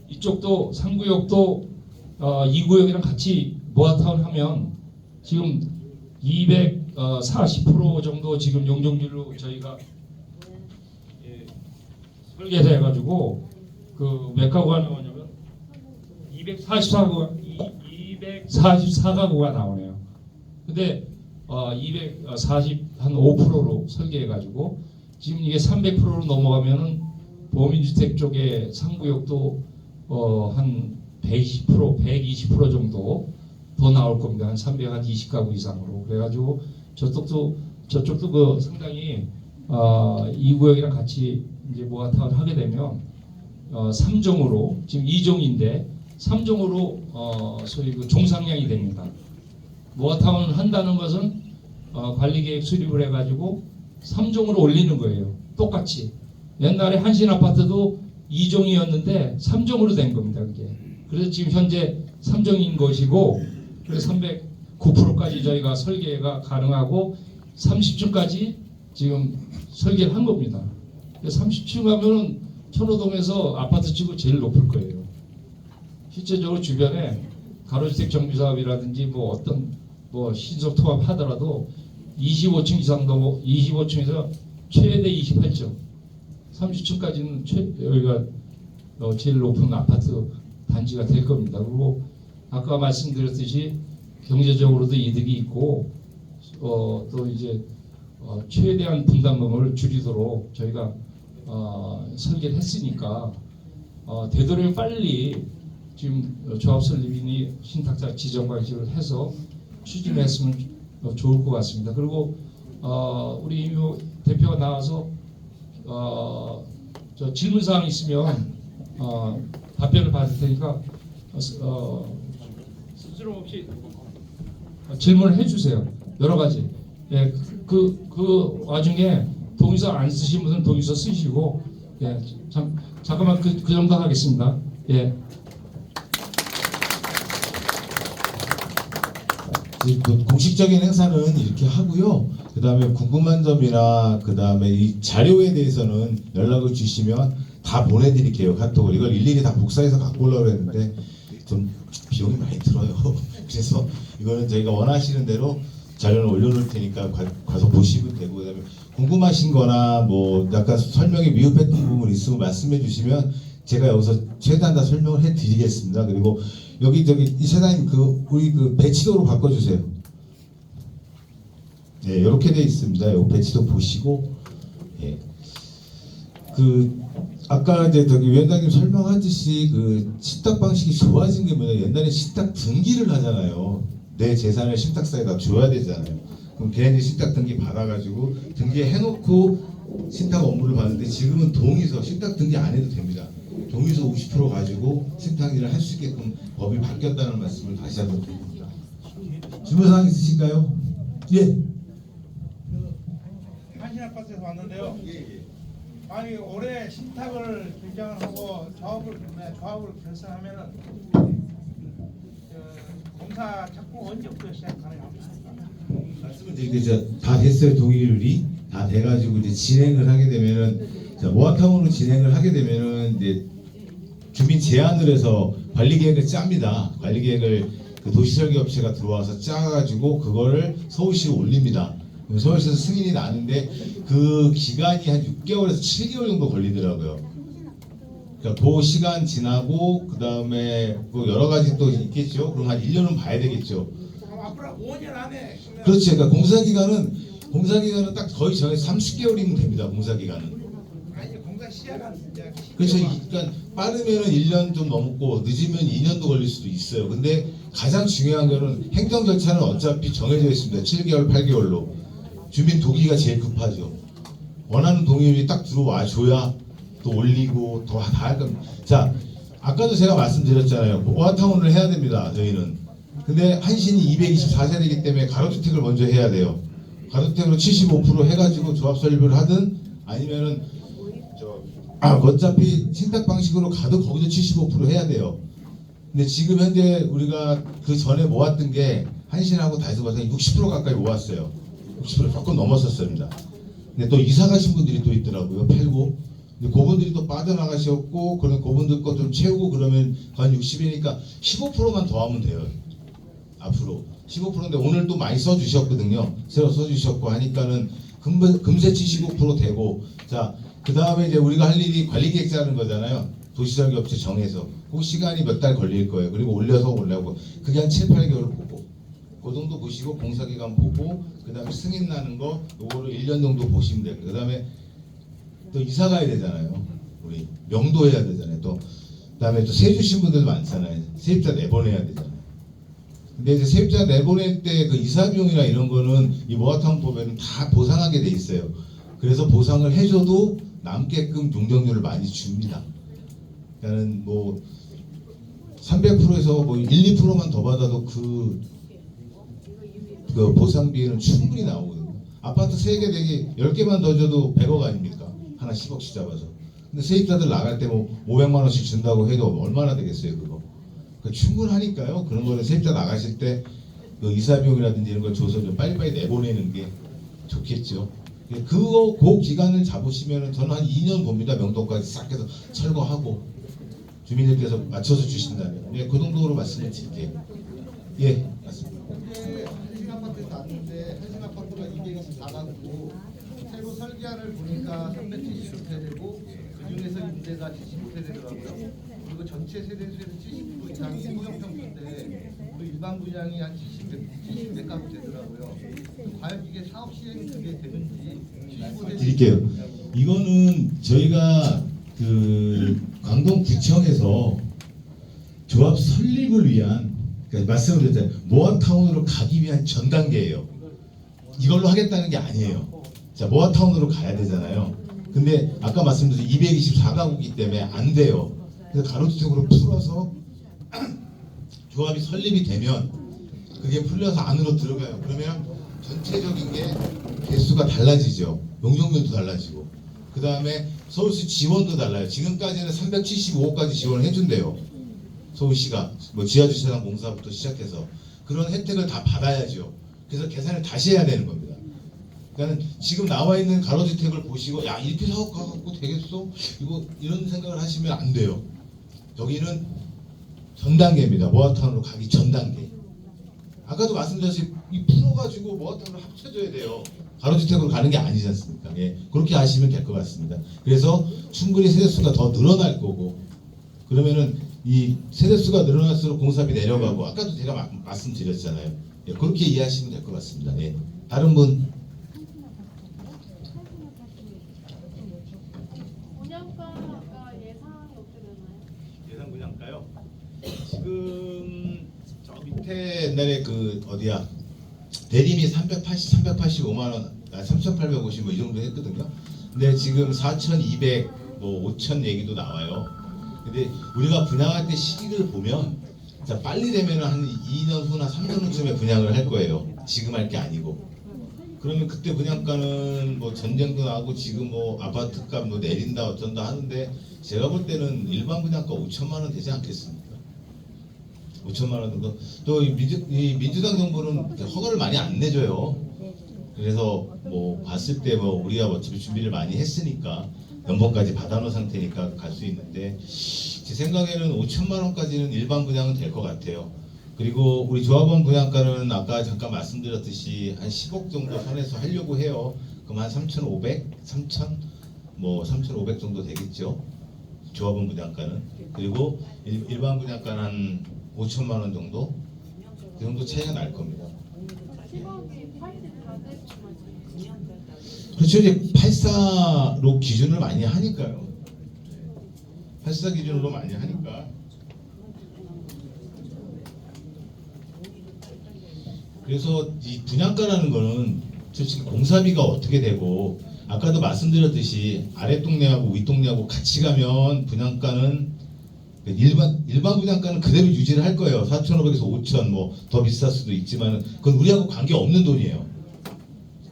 이쪽도 3구역도 2구역이랑 같이 모아타운 하면 지금 240% 정도 지금 용적률로 저희가 설계를 해가지고 그 몇 가구가 나오냐면 244가구가 나오네요. 근데 245%로 설계해가지고 지금 이게 300%로 넘어가면은 보민주택 쪽에 3구역도 한 120%, 120% 정도 더 나올 겁니다. 한 320가구 이상으로. 그래가지고 저쪽도 그 상당히 2구역이랑 같이 이제 모아타운 하게 되면 3종으로 지금 2종인데 3종으로 소위 그 종상량이 됩니다. 모아타운 한다는 것은 관리계획 수립을 해가지고 3종으로 올리는 거예요. 똑같이. 옛날에 한신 아파트도 2종이었는데 3종으로 된 겁니다. 그게. 그래서 지금 현재 3종인 것이고 그래서 309%까지 저희가 설계가 가능하고 30층까지 지금 설계를 한 겁니다. 30층 가면은 천호동에서 아파트 치고 제일 높을 거예요. 실제적으로 주변에 가로주택 정비 사업이라든지 뭐 어떤 뭐 신속 통합 하더라도 25층 이상도 25층에서 최대 28층, 30층까지는 여기가 제일 높은 아파트 단지가 될 겁니다. 그리고 아까 말씀드렸듯이 경제적으로도 이득이 있고 또 이제 최대한 분담금을 줄이도록 저희가 설계를 했으니까 되도록 빨리 지금 조합 설립인이 신탁자 지정 방식을 해서 추진했으면 좋을 것 같습니다. 그리고 우리 이모 대표가 나와서 저 질문 사항 있으면 답변을 받을 테니까 스스럼 없이 질문을 해주세요. 여러 가지. 예, 그 와중에 동의서 안 쓰신 분은 동의서 쓰시고, 예, 잠깐만 그 정도 하겠습니다. 예. 그 공식적인 행사는 이렇게 하고요. 그 다음에 궁금한 점이나 그 다음에 이 자료에 대해서는 연락을 주시면 다 보내드릴게요. 카톡을. 이걸 일일이 다 복사해서 갖고 오려고 했는데 좀 비용이 많이 들어요. 그래서 이거는 저희가 원하시는 대로 자료를 올려놓을 테니까 가서 보시면 되고, 그다음에 궁금하신 거나 뭐 약간 설명이 미흡했던 부분 있으면 말씀해 주시면 제가 여기서 최대한 다 설명을 해 드리겠습니다. 그리고 여기 이 세상님 우리 배치도로 바꿔주세요. 네, 이렇게 돼 있습니다. 이 배치도 보시고, 예. 아까 이제 위원장님 설명하듯이 신탁 방식이 좋아진 게 뭐냐, 옛날에 신탁 등기를 하잖아요. 내 재산을 신탁사에다 줘야 되잖아요. 그럼 걔네들이 신탁 등기 받아가지고 등기에 해놓고 신탁 업무를 받는데, 지금은 동의서, 신탁 등기 안 해도 됩니다. 동의서 50% 가지고 신탁일을 할 수 있게끔 법이 바뀌었다는 말씀을 다시 한번 드립니다. 질문사항 있으실까요? 예. 한신 아파트에서 왔는데요. 아니 올해 신탁을 결정을 하고 조합을 결성하면은 공사 착공 언제부터 시작 가능합니까? 말씀을 드리는데 다 됐어요. 동의율이 다 돼가지고 이제 진행을 하게 되면은, 모아타운으로 진행을 하게 되면은 이제 주민 제안을 해서 관리 계획을 짭니다. 관리 계획을 도시설계업체가 들어와서 짜가지고 그거를 서울시로 올립니다. 서울시에서 승인이 나는데 그 기간이 한 6개월에서 7개월 정도 걸리더라고요. 그러니까 그 시간 지나고 그 다음에 뭐 여러 가지 또 있겠죠. 그럼 한 1년은 봐야 되겠죠. 그럼 앞으로 5년 안에 그렇죠. 그러니까 공사기간은 딱 거의 전에 30개월이면 됩니다. 공사기간은. 아니 공사 시작한 이제 그래서 그러니까 빠르면은 1년 좀 넘고 늦으면 2년도 걸릴 수도 있어요. 근데 가장 중요한 거는 행정 절차는 어차피 정해져 있습니다. 7개월, 8개월로. 주민 동의가 제일 급하죠. 원하는 동의율이 딱 들어와 줘야 또 올리고 더 다 할 겁니다. 자, 아까도 제가 말씀드렸잖아요. 모아타운을 해야 됩니다. 저희는. 근데 한신이 224세대이기 때문에 가로주택을 먼저 해야 돼요. 가로주택으로 75% 해가지고 조합 설립을 하든 아니면은 어차피 신탁 방식으로 가도 거기도 75% 해야 돼요. 근데 지금 현재 우리가 그 전에 모았던 게 한신하고 다 해서 60% 가까이 모았어요. 60% 조금 넘었었습니다. 근데 또 이사 가신 분들이 또 있더라고요. 팔고. 근데 그분들이 또 빠져나가셨고, 그런 그분들 거 좀 채우고 그러면 한 60이니까 15%만 더 하면 돼요. 앞으로 15%인데 오늘 또 많이 써주셨거든요. 새로 써주셨고 하니까는 금세 75% 되고, 자, 그 다음에 이제 우리가 할 일이 관리계획 짜는 거잖아요. 도시설계업체 정해서 그 시간이 몇 달 걸릴 거예요. 그리고 올려서 올라오고 그게 한 7, 8개월 보고 그 정도 보시고 공사기간 보고 그 다음에 승인 나는 거 요거를 1년 정도 보시면 돼요. 그 다음에 또 이사 가야 되잖아요. 우리 명도해야 되잖아요. 또 그다음에 또 세주신 분들 많잖아요. 세입자 내보내야 되잖아요. 근데 이제 세입자 내보낼 때 그 이사 비용이나 이런 거는 이 모아타운 법에는 다 보상하게 돼 있어요. 그래서 보상을 해줘도 남게끔 용적률을 많이 줍니다. 그러니까는 뭐 300%에서 뭐 1, 2%만 더 받아도 그 보상비는 충분히 나오거든요. 아파트 3개, 4개, 10개만 더 줘도 100억 아닙니까? 하나 10억씩 잡아서. 근데 세입자들 나갈 때 뭐 500만 원씩 준다고 해도 얼마나 되겠어요, 그거? 충분하니까요. 그런 거는 세입자 나가실 때 그 이사 비용이라든지 이런 걸 줘서 좀 빨리빨리 내보내는 게 좋겠죠. 그 기간을 잡으시면은 저는 한 2년 봅니다. 명도까지 싹 해서 철거하고 주민들께서 맞춰서 주신다면 그 정도로 말씀을 드릴게요. 예, 맞습니다. 현재 한신 아파트에서 왔는데 한신 아파트가 224가구고 새로 설계안을 보니까 370세대고 그 중에서 임대가 75세대더라고요. 그리고 전체 세대 수에서 70% 이상이 소형평수인데 우리 일반 분양이 한 70몇 가구 되더라고요. 과연 이게 사업 시행이 그게 되는지 75세대 드릴게요. 이거는 저희가 그 광동구청에서 조합 설립을 위한 그러니까 말씀을 드렸잖아요. 모아타운으로 가기 위한 전 단계예요. 이걸로 하겠다는 게 아니에요. 자, 모아타운으로 가야 되잖아요. 근데 아까 말씀드린 224가구이기 때문에 안 돼요. 그래서 가로주택으로 풀어서 조합이 설립이 되면 그게 풀려서 안으로 들어가요. 그러면 전체적인 게 개수가 달라지죠. 용적률도 달라지고 그 다음에 서울시 지원도 달라요. 지금까지는 375호까지 지원을 해준대요. 서울시가 뭐 지하주차장 공사부터 시작해서 그런 혜택을 다 받아야죠. 그래서 계산을 다시 해야 되는 겁니다. 그러니까 지금 나와 있는 가로주택을 보시고 야 이렇게 사업 가갖고 되겠어? 이거 이런 생각을 하시면 안 돼요. 여기는 전 단계입니다. 모아타운으로 가기 전 단계. 아까도 말씀드렸듯이 이 풀어가지고 모아타운으로 합쳐져야 돼요. 가로주택으로 가는 게 아니지 않습니까? 예, 그렇게 하시면 될 것 같습니다. 그래서 충분히 세대수가 더 늘어날 거고 그러면은 이 세대수가 늘어날수록 공사비 내려가고 아까도 제가 말씀드렸잖아요. 예, 그렇게 이해하시면 될 것 같습니다. 예. 다른 분? 분양가가 예상이 어떻게 되나요? 예상 분양가요? 지금 저 밑에 옛날에 그 어디야 대림이 385만 원, 3,850 뭐 이 정도 했거든요. 근데 지금 4,200, 뭐 5,000 얘기도 나와요. 근데 우리가 분양할 때 시기를 보면 자 빨리 되면 한 2년 후나 3년 후쯤에 분양을 할 거예요. 지금 할 게 아니고. 그러면 그때 분양가는 뭐 전쟁도 나고 지금 뭐 아파트값 뭐 내린다 어쩐다 하는데 제가 볼 때는 일반 분양가 5천만 원 되지 않겠습니까? 5천만 원 정도. 또 이 민주당 정부는 허가를 많이 안 내줘요. 그래서 뭐 봤을 때 뭐 우리가 어차피 준비를 많이 했으니까 연봉까지 받아놓은 상태니까 갈 수 있는데 제 생각에는 5천만 원까지는 일반 분양은 될 것 같아요. 그리고 우리 조합원 분양가는 아까 잠깐 말씀드렸듯이 한 10억 정도 선에서 하려고 해요. 그럼 한 3,500, 3,000, 뭐 3,500 정도 되겠죠. 조합원 분양가는. 그리고 일반 분양가는 한 5천만 원 정도? 그 정도 차이가 날 겁니다. 10억이 84대지만 그렇죠. 이제 84로 기준을 많이 하니까요. 84 기준으로 많이 하니까. 그래서 이 분양가라는 거는 솔직히 공사비가 어떻게 되고 아까도 말씀드렸듯이 아래 동네하고 윗 동네하고 같이 가면 분양가는 일반 분양가는 그대로 유지를 할 거예요. 4,500에서 5,000 뭐 더 비쌀 수도 있지만 그건 우리하고 관계 없는 돈이에요.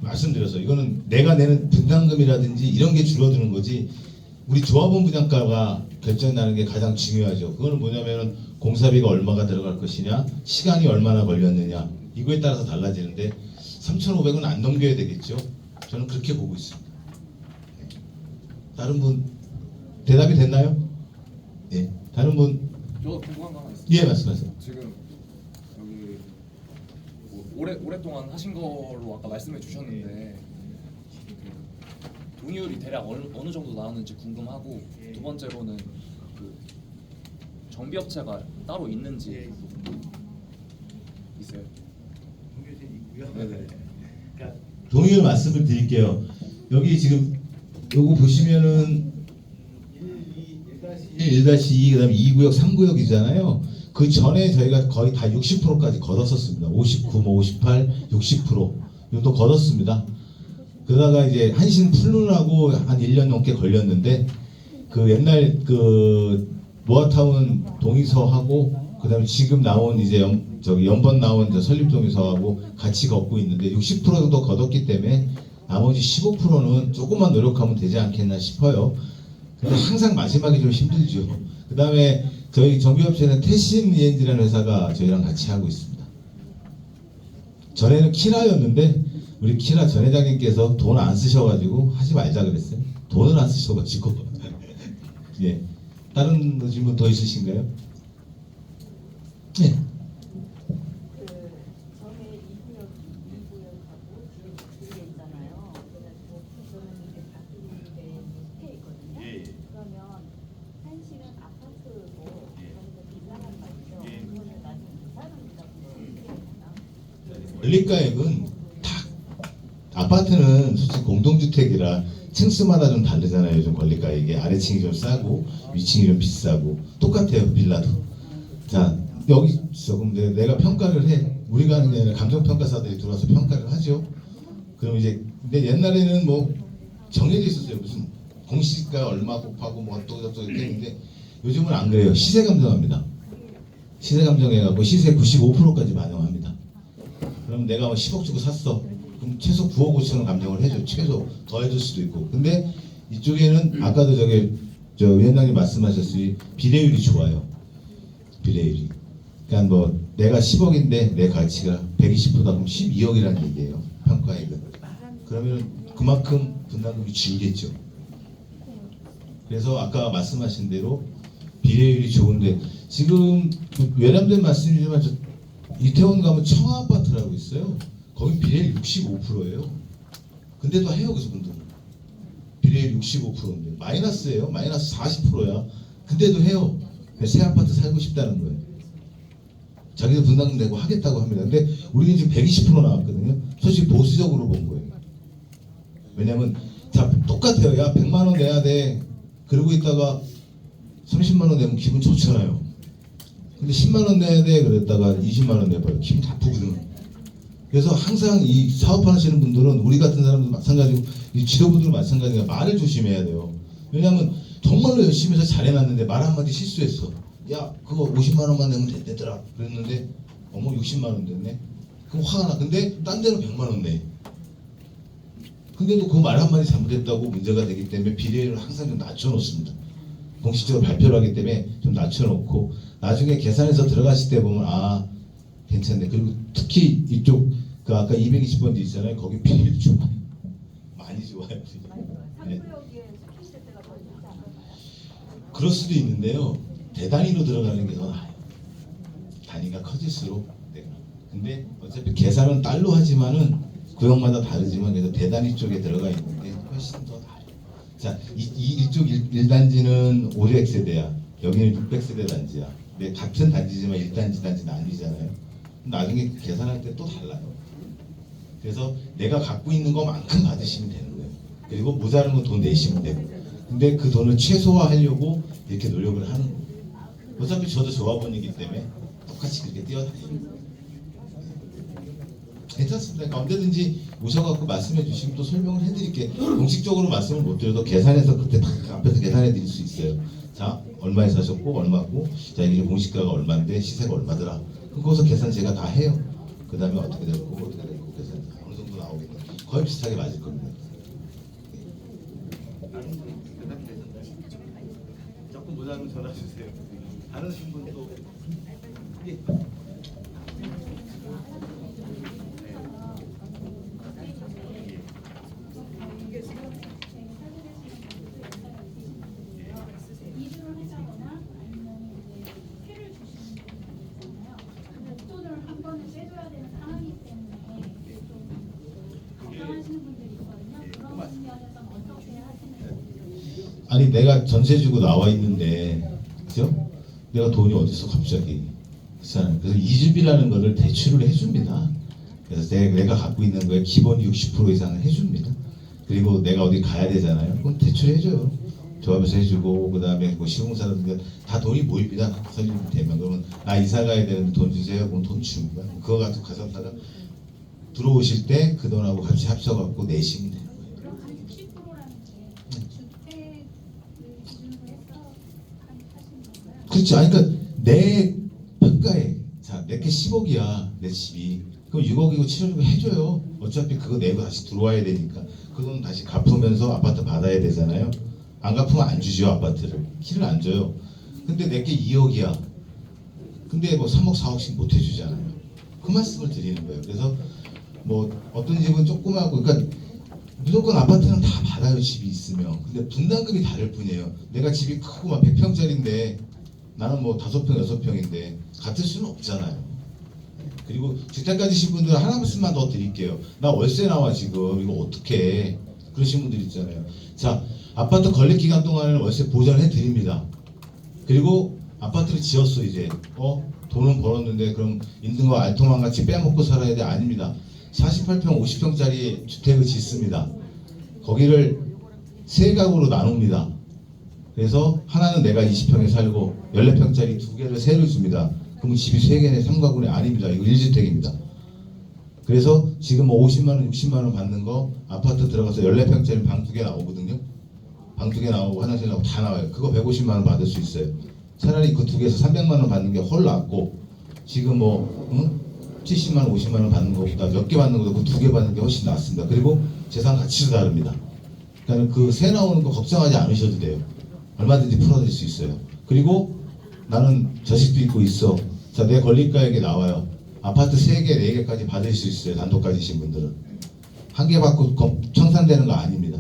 말씀드려서 이거는 내가 내는 분담금이라든지 이런 게 줄어드는 거지 우리 조합원 분양가가 결정나는 게 가장 중요하죠. 그거는 뭐냐면은 공사비가 얼마가 들어갈 것이냐, 시간이 얼마나 걸렸느냐 이거에 따라서 달라지는데 3,500은 안 넘겨야 되겠죠. 저는 그렇게 보고 있습니다. 다른 분 대답이 됐나요? 예. 다른 분? 저 궁금한 거 하나 있어요. 예, 말씀하세요. 지금 여기 뭐 오랫동안 하신 걸로 아까 말씀해 주셨는데 그 동의율이 대략 어느 정도 나오는지 궁금하고 두 번째로는 그 정비업체가 따로 있는지 있어요? 네네. 동의를 말씀을 드릴게요. 여기 지금 요거 보시면은 1-2 그다음에 2구역, 3구역이잖아요. 그 전에 저희가 거의 다 60%까지 걷었었습니다. 59, 뭐 58, 60% 이것도 걷었습니다. 그러다가 이제 한신 풀lun하고 한 1년 넘게 걸렸는데 그 옛날 그 모아타운 동의서하고 그다음에 지금 나온 이제 연번 나온 이제 설립 동의서하고 같이 걷고 있는데 60% 정도 걷었기 때문에 나머지 15%는 조금만 노력하면 되지 않겠나 싶어요. 근데 항상 마지막이 좀 힘들죠. 그 다음에 저희 정비업체는 태신 ENG라는 회사가 저희랑 같이 하고 있습니다. 전에는 키라였는데 우리 키라 전 회장님께서 돈 안 쓰셔가지고 하지 말자 그랬어요. 돈을 안 쓰셔가지고. 예. 다른 질문 더 있으신가요? 네. 그 전에 2구역, 2구역하고 지금 두개 있잖아요. 그래가지고 저는 이제 바뀌는데 속해 있거든요. 그러면 한실은 아파트고 그러니까 비상한 거죠. 그거는 나중에 이사합니다. 권리가액은 다 아파트는 솔직히 공동주택이라 층수마다 좀 다르잖아요. 요즘 권리가액이 아래층이 좀 싸고 위층이 좀 비싸고 똑같아요. 빌라도. 자 여기 있어. 그럼 내가 평가를 해. 우리가 하는 게 아니라 감정평가사들이 들어와서 평가를 하죠. 그럼 이제 근데 옛날에는 뭐 정해져 있었어요. 무슨 공시가 얼마 곱하고 뭐 어쩌고저쩌고 이렇게 했는데 요즘은 안 그래요. 시세 감정합니다. 시세 감정해갖고 시세 95%까지 반영합니다. 그럼 내가 뭐 10억 주고 샀어. 그럼 최소 9억 5천원 감정을 해줘. 최소 더 해줄 수도 있고. 근데 이쪽에는 아까도 저 위원장님 말씀하셨으니 비례율이 좋아요. 비례율이. 그러니까 뭐 내가 10억인데 내 가치가 120%다 그럼 12억이라는 얘기예요. 평가액은. 그러면 그만큼 분담금이 줄겠죠. 그래서 아까 말씀하신 대로 비례율이 좋은데 지금 외람된 말씀이지만 이태원 가면 청아아파트라고 있어요. 거기 비례율 65%예요. 근데도 해요, 그 분들은. 비례율 65%인데 마이너스예요. 마이너스 40%야. 근데도 해요. 새 아파트 살고 싶다는 거예요. 자기들 분담금 내고 하겠다고 합니다. 근데 우리는 지금 120% 나왔거든요. 솔직히 보수적으로 본 거예요. 왜냐면 자 똑같아요. 야 100만 원 내야 돼. 그러고 있다가 30만 원 내면 기분 좋잖아요. 근데 10만 원 내야 돼. 그랬다가 20만 원 내봐요. 기분 나쁘거든요. 그래서 항상 이 사업하시는 분들은 우리 같은 사람들 마찬가지고 이 지도부들 마찬가지가 말을 조심해야 돼요. 왜냐하면 정말로 열심히 해서 잘해놨는데 말 한마디 실수했어. 야 그거 50만 원만 내면 되더라 그랬는데 어머 60만 원 됐네. 그럼 화가 나. 근데 딴 데는 100만 원 내. 근데도 그 말 한마디 잘못했다고 문제가 되기 때문에 비례율을 항상 좀 낮춰놓습니다. 공식적으로 발표를 하기 때문에 좀 낮춰놓고 나중에 계산해서 들어가실 때 보면 아 괜찮네. 그리고 특히 이쪽 그 아까 220번지 있잖아요. 거기 비율 좋아요. 많이 좋아요. 네. 그럴 수도 있는데요. 대단위로 들어가는 게 더 나아요. 단위가 커질수록. 네. 근데 어차피 계산은 달로 하지만은 구역마다 다르지만 그래서 대단위 쪽에 들어가 있는데 훨씬 더 나아요. 자, 이쪽 1단지는 500세대야. 여기는 600세대 단지야. 근데 같은 단지지만 1단지는 아니잖아요. 나중에 계산할 때 또 달라요. 그래서 내가 갖고 있는 것만큼 받으시면 되는 거예요. 그리고 모자른 건 돈 내시면 되고. 근데 그 돈을 최소화하려고 이렇게 노력을 하는 거예요. 어차피 저도 조합원이기 때문에 똑같이 그렇게 뛰어다니는 괜찮습니다. 그러니까 언제든지 오셔갖고 말씀해 주시면 또 설명을 해드릴게요. 공식적으로 말씀을 못 드려도 계산해서 그때 딱 앞에서 계산해 드릴 수 있어요. 자, 얼마에 사셨고 얼마고 자 이게 공시가가 얼마인데 시세가 얼마더라. 거기서 계산 제가 다 해요. 그 다음에 어떻게 됐고 어떻게 됐고 계산 어느 정도 나오겠네. 거의 비슷하게 맞을 겁니다. 조금 모자르면 전화 주세요. 다른 분도 예. 이주를 하시거나 아니면 이제 피를 주시는 분들 있잖아요. 근데 돈을 한 번에 빼줘야 되는 상황이기 때문에 좀 걱정하시는 분들이 있거든요. 그런 면에서는 어떻게 하시는지. 아니 내가 전세 주고 나와 있는데 그죠? 내가 돈이 어디서 갑자기 그렇잖아요. 그래서 이주비라는 거를 대출을 해줍니다. 그래서 내가 갖고 있는 거에 기본 60% 이상은 해줍니다. 그리고 내가 어디 가야 되잖아요. 그럼 대출해줘요. 조합에서 해주고 그 다음에 뭐 시공사라든가 다 돈이 모입니다. 설립이 되면 그러면 나 이사 가야 되는데 돈 주세요. 그럼 돈 줍니다. 그거 가지고 가서 들어오실 때 그 돈하고 같이 합쳐갖고 내시면 되는 거예요. 그럼 한 60%라는 게 주택을 기준으로 해서 하시는 건가요? 그렇죠. 아니, 그러니까 내 평가에 자 내게 10억이야 내 집이 그럼 6억이고 7억이고 해줘요. 어차피 그거 내고 다시 들어와야 되니까 그건 다시 갚으면서 아파트 받아야 되잖아요. 안 갚으면 안 주죠. 아파트를 키를 안 줘요. 근데 내게 2억이야. 근데 뭐 3억 4억씩 못 해주잖아요. 그 말씀을 드리는 거예요. 그래서 뭐 어떤 집은 조그마하고 그러니까 무조건 아파트는 다 받아요 집이 있으면. 근데 분담금이 다를 뿐이에요. 내가 집이 크고 막 100평짜리인데 나는 뭐 5평 6평인데 같을 수는 없잖아요. 그리고 주택 가지신 분들 하나 말씀만 더 드릴게요. 나 월세 나와 지금 이거 어떻게 그러신 분들 있잖아요. 자, 아파트 건립 기간 동안에는 월세 보전해 드립니다. 그리고 아파트를 지었어 이제 돈은 벌었는데 그럼 있는 거 알통만 같이 빼먹고 살아야 돼? 아닙니다. 48평 50평짜리 주택을 짓습니다. 거기를 세 가구로 나눕니다. 그래서 하나는 내가 20평에 살고 14평짜리 2개를 세를 줍니다. 그럼 집이 3개네 3가구네? 아닙니다. 이거 1주택입니다. 그래서 지금 뭐 50만원 60만원 받는 거 아파트 들어가서 14평짜리 방 2개 나오거든요. 방 2개 나오고 화장실 나오고 다 나와요. 그거 150만원 받을 수 있어요. 차라리 그 2개에서 300만원 받는 게 훨 낫고 지금 뭐 70만원 50만원 받는 것보다 몇 개 받는 것보다 그 2개 받는 게 훨씬 낫습니다. 그리고 재산 가치도 다릅니다. 그러니까 그 세 나오는 거 걱정하지 않으셔도 돼요. 얼마든지 풀어드릴 수 있어요. 그리고 나는 자식도 있고 있어. 자, 내 권리가액이 나와요. 아파트 3개, 4개까지 받을 수 있어요. 단독 가지신 분들은. 1개 받고 청산되는 거 아닙니다.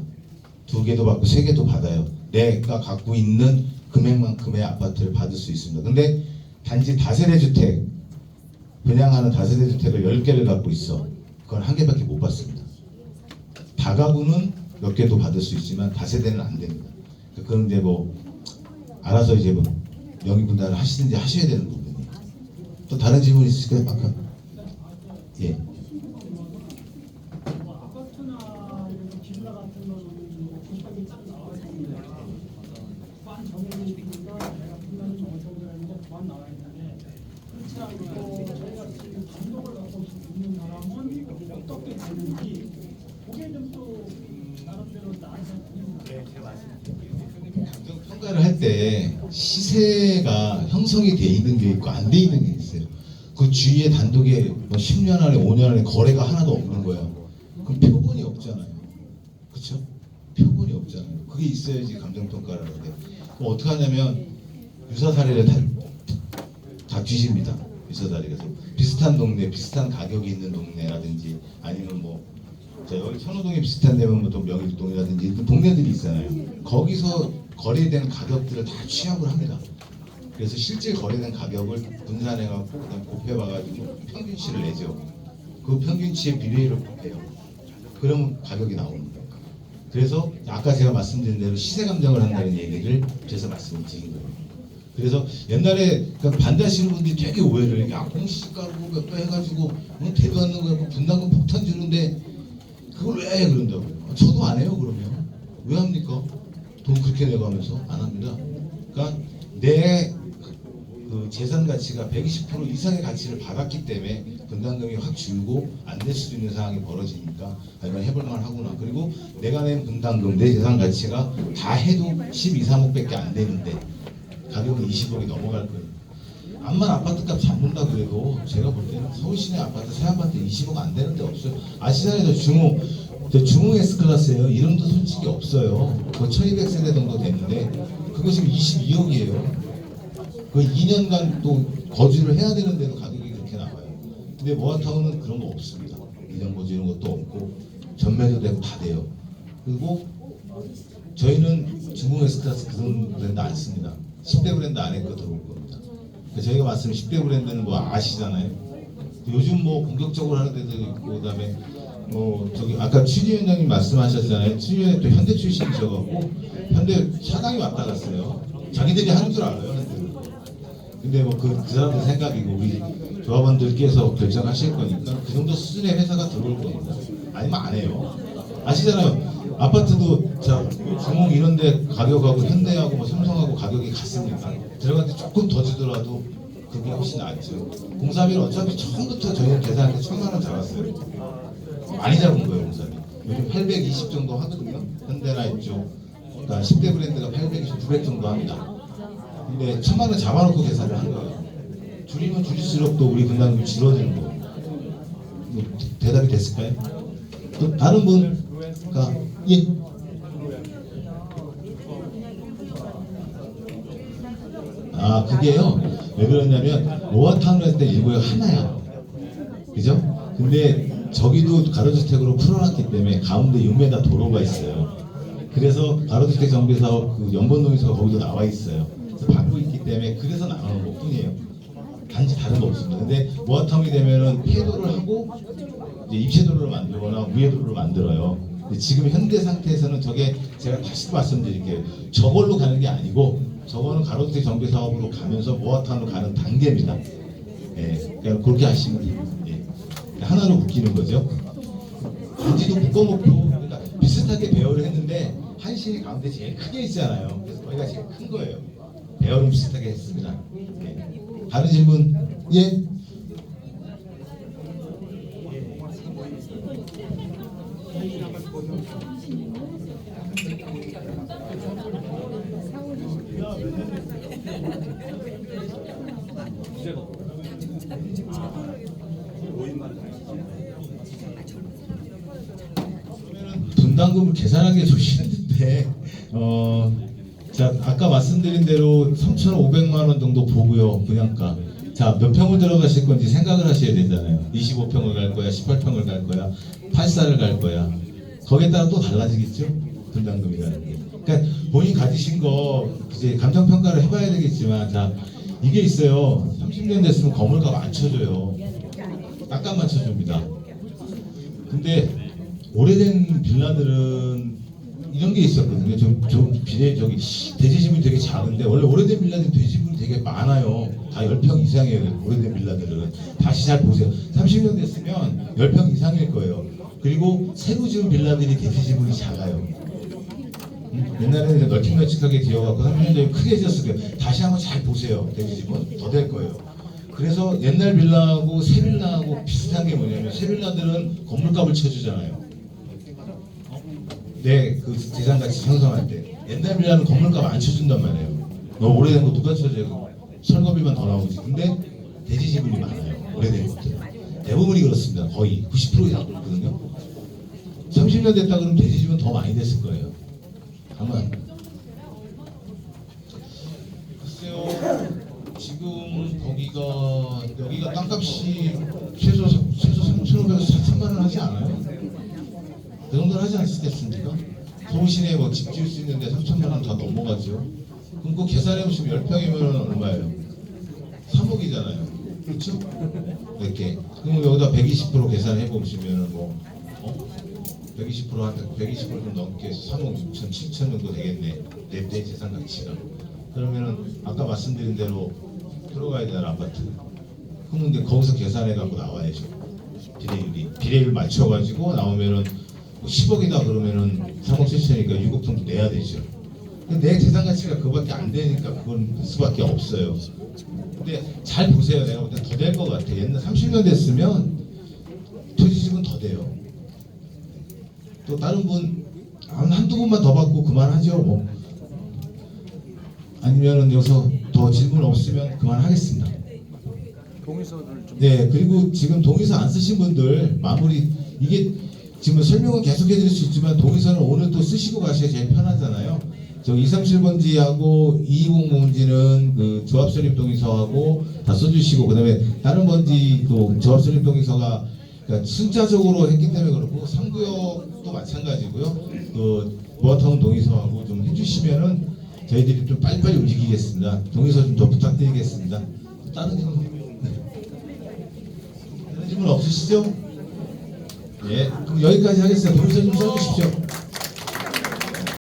2개도 받고 3개도 받아요. 내가 갖고 있는 금액만큼의 아파트를 받을 수 있습니다. 근데 단지 다세대 주택, 분양하는 다세대 주택을 10개를 갖고 있어. 그건 1개밖에 못 받습니다. 다가구는 몇 개도 받을 수 있지만 다세대는 안 됩니다. 그건 이제 뭐 알아서 이제 뭐 명의 분담을 하시든지 하셔야 되는 부분이에요. 또 다른 질문 있으실까요? 아까 예. 아파트나 이런 빌라 같은 거는 공법이 딱 나와 있는데 반 정해져 있으니까 내가 분담을 좀 어떻게 하는데 반 나와 있는데 그렇지 않고 저희가 지금 감독을 갖고 있는 사람은 어떻게 되는지 그게 좀 또 나름대로 나한테 평가를 할 때 시세가 형성이 돼 있는 게 있고 안 돼 있는 게 있어요. 그 주위에 단독에 뭐 10년 안에 5년 안에 거래가 하나도 없는 거야. 그럼 표본이 없잖아요. 그렇죠? 표본이 없잖아요. 그게 있어야지 감정평가를 하는데 그럼 어떻게 하냐면 유사 사례를 다 뒤집니다. 유사 사례에서 비슷한 동네, 비슷한 가격이 있는 동네라든지 아니면 뭐 자, 여기 천호동이 비슷한 데면 또 명일동이라든지 동네들이 있잖아요. 거기서 거래된 가격들을 다 취합을 합니다. 그래서 실제 거래된 가격을 분산해갖고 그다음 곱해봐가지고 평균치를 내죠. 그 평균치의 비례율을 곱해요. 그러면 가격이 나오는 거예요. 그래서 아까 제가 말씀드린 대로 시세 감정을 한다는 얘기를 그래서 말씀을 드린 거예요. 그래서 옛날에 반대하시는 분들이 되게 오해를 해요. 야, 공시지가로 몇 배 해가지고 대도 않는 거야. 분담금 폭탄 주는데 그걸 왜 그런다고요? 저도 안 해요. 그러면 왜 합니까? 돈 그렇게 내고 하면서 안 합니다. 그러니까 내 그 재산 가치가 120% 이상의 가치를 받았기 때문에 분담금이 확 줄고 안 낼 수도 있는 상황이 벌어지니까 이건 해볼만 하구나. 그리고 내가 낸 분담금 내 재산 가치가 다 해도 12, 3억밖에 안 되는데 가격은 20억이 넘어갈 거예요. 암만 아파트값 잡는다 그래도 제가 볼 때는 서울 시내 아파트 새 아파트 20억 안 되는 데 없어요. 아시잖아요. 저 중흥 S클래스예요. 이름도 솔직히 없어요. 그거 1200세대 정도 되는데 그거 지금 22억이에요. 그 2년간 또 거주를 해야 되는데도 가격이 그렇게 나와요. 근데 모아타운은 그런 거 없습니다. 2년 거주 이런 것도 없고 전매도 되고 다 돼요. 그리고 저희는 중흥 S클래스 그런 브랜드 안 씁니다. 10대 브랜드 안에 거 들어올 겁니다. 그러니까 저희가 말씀을 10대 브랜드는 뭐 아시잖아요. 요즘 뭐 공격적으로 하는 데도 있고 그다음에 저기 아까 취지위원장님 말씀하셨잖아요. 취지위원장 또 현대 출신이셔갖고 현대 사당이 왔다 갔어요. 자기들이 하는 줄 알아요. 근데 뭐 그 사람들 생각이고 우리 조합원들께서 결정하실 거니까 그 정도 수준의 회사가 들어올 겁니다. 아니면 안 해요. 아시잖아요. 아파트도 자 중흥 이런데 가격하고 현대하고 뭐 삼성하고 가격이 같습니까? 들어갈 때 조금 더 주더라도 그게 훨씬 낫죠. 공사비는 어차피 처음부터 저희는 계산할 때 1,000만 원 잡았어요. 많이 잡은 거예요, 공사비. 요즘 820 정도 하거든요. 현대나 이쪽. 그러니까 10대 브랜드가 820, 900 정도 합니다. 근데 1,000만 원 잡아놓고 계산을 한 거예요. 줄이면 줄일수록 또 우리 분담금이 줄어드는 거예요. 뭐, 대답이 됐을까요? 또 다른 분? 예. 아, 그게요. 왜 그러냐면 모아타운을 할 때 일구역 하나야. 그죠? 근데 저기도 가로주택으로 풀어놨기 때문에 가운데 6m 도로가 있어요. 그래서 가로주택 정비사업 그 연번동에서 거기도 나와 있어요. 그래서 받고 있기 때문에 그래서 나가는 것뿐이에요. 단지 다른 거 없습니다. 근데 모아타운이 되면은 폐도를 하고 이제 입체도로를 만들거나 우회도로를 만들어요. 근데 지금 현대 상태에서는 저게 제가 다시 말씀드릴게요. 저걸로 가는 게 아니고 저거는 가로주택 정비 사업으로 가면서 모아타운으로 가는 단계입니다. 예, 그러니까 그렇게 하시면 돼요. 예. 하나로 묶이는 거죠. 단지도 묶어놓고 그러니까 비슷하게 배열을 했는데 한신이 가운데 제일 크게 있잖아요. 그래서 거기가 제일 큰 거예요. 배열은 비슷하게 했습니다. 예. 다른 질문? 예? 분담금을 계산하기 좀 힘든데 자 아까 말씀드린 대로 3,500만 원 정도 보고요 분양가. 자 몇 평을 들어가실 건지 생각을 하셔야 되잖아요. 25평을 갈 거야, 18평을 갈 거야, 84를 갈 거야. 거기에 따라 또 달라지겠죠 분담금이라는 게. 그러니까 본인 가지신 거 이제 감정 평가를 해봐야 되겠지만 자 이게 있어요. 30년 됐으면 건물값 안 쳐줘요. 딱딱 맞춰줍니다. 근데 오래된 빌라들은 이런 게 있었거든요. 좀 비례 저기 대지집이 되게 작은데 원래 오래된 빌라들은 대지집이 되게 많아요. 다 10평 이상이에요. 오래된 빌라들은 다시 잘 보세요. 30년 됐으면 10평 이상일 거예요. 그리고 새로 지은 빌라들이 대지집이 작아요. 옛날에는 널찍널찍하게 지어갖고 30년 전에 크게 지었을 거예요. 다시 한번 잘 보세요. 대지집은 더 될 거예요. 그래서 옛날 빌라하고 새 빌라하고 비슷한 게 뭐냐면 새 빌라들은 건물값을 쳐주잖아요. 네, 그 재산가치 형성할 때 옛날 빌라는 건물값 안 쳐준단 말이에요. 너무 오래된 거 누가 쳐줘요? 설거비만 더 나오지. 근데 대지 지분이 많아요. 오래된 것들 대부분이 그렇습니다. 거의 90% 이상 그렇거든요. 30년 됐다 그러면 대지 지분 더 많이 됐을 거예요. 아마 글쎄요. 지금 여기가 땅값이 최소 3,500에서 4,000만 원 하지 않아요? 그 정도는 하지 않겠습니까? 서울시내에 뭐 집 지을 수 있는데 3,000만 원 다 넘어가죠. 그럼 그거 계산해 보시면 10평이면 얼마예요? 3억이잖아요. 그렇죠? 이렇게. 그럼 여기다 120% 계산해 보시면 뭐 120% 좀 넘게 3억 6천, 7천 정도 되겠네. 내 재산 가치가. 그러면은 아까 말씀드린 대로 들어가야 되는 아파트. 그러면 이제 거기서 계산해 갖고 나와야죠. 비례율 맞춰가지고 나오면은 10억이다 그러면은 3억 7천이니까 6억 정도 내야 되죠. 근데 내 재산 가치가 그거밖에 안 되니까 그건 될 수밖에 없어요. 근데 잘 보세요. 내가 볼 때 더 될 것 같아. 옛날 30년 됐으면 토지집은 더 돼요. 또 다른 분 한두 분만 더 받고 그만하죠. 뭐. 아니면은 여기서 더 질문 없으면 그만하겠습니다. 동의서를 좀. 네, 그리고 지금 동의서 안 쓰신 분들 마무리 이게 지금 설명은 계속 해드릴 수 있지만 동의서는 오늘 또 쓰시고 가셔야 제일 편하잖아요. 저 237번지하고 220번지는 그 조합 설립 동의서하고 다 써주시고 그다음에 다른 번지 또 조합 설립 동의서가 그러니까 숫자적으로 했기 때문에 그렇고 3구역도 마찬가지고요. 그 모아타운 동의서하고 좀 해주시면은 저희들이 좀 빨리빨리 움직이겠습니다. 동의서 좀 더 부탁드리겠습니다. 다른 질문 없으시죠? 예, 그럼 여기까지 하겠습니다. 동의서 좀 써주십시오.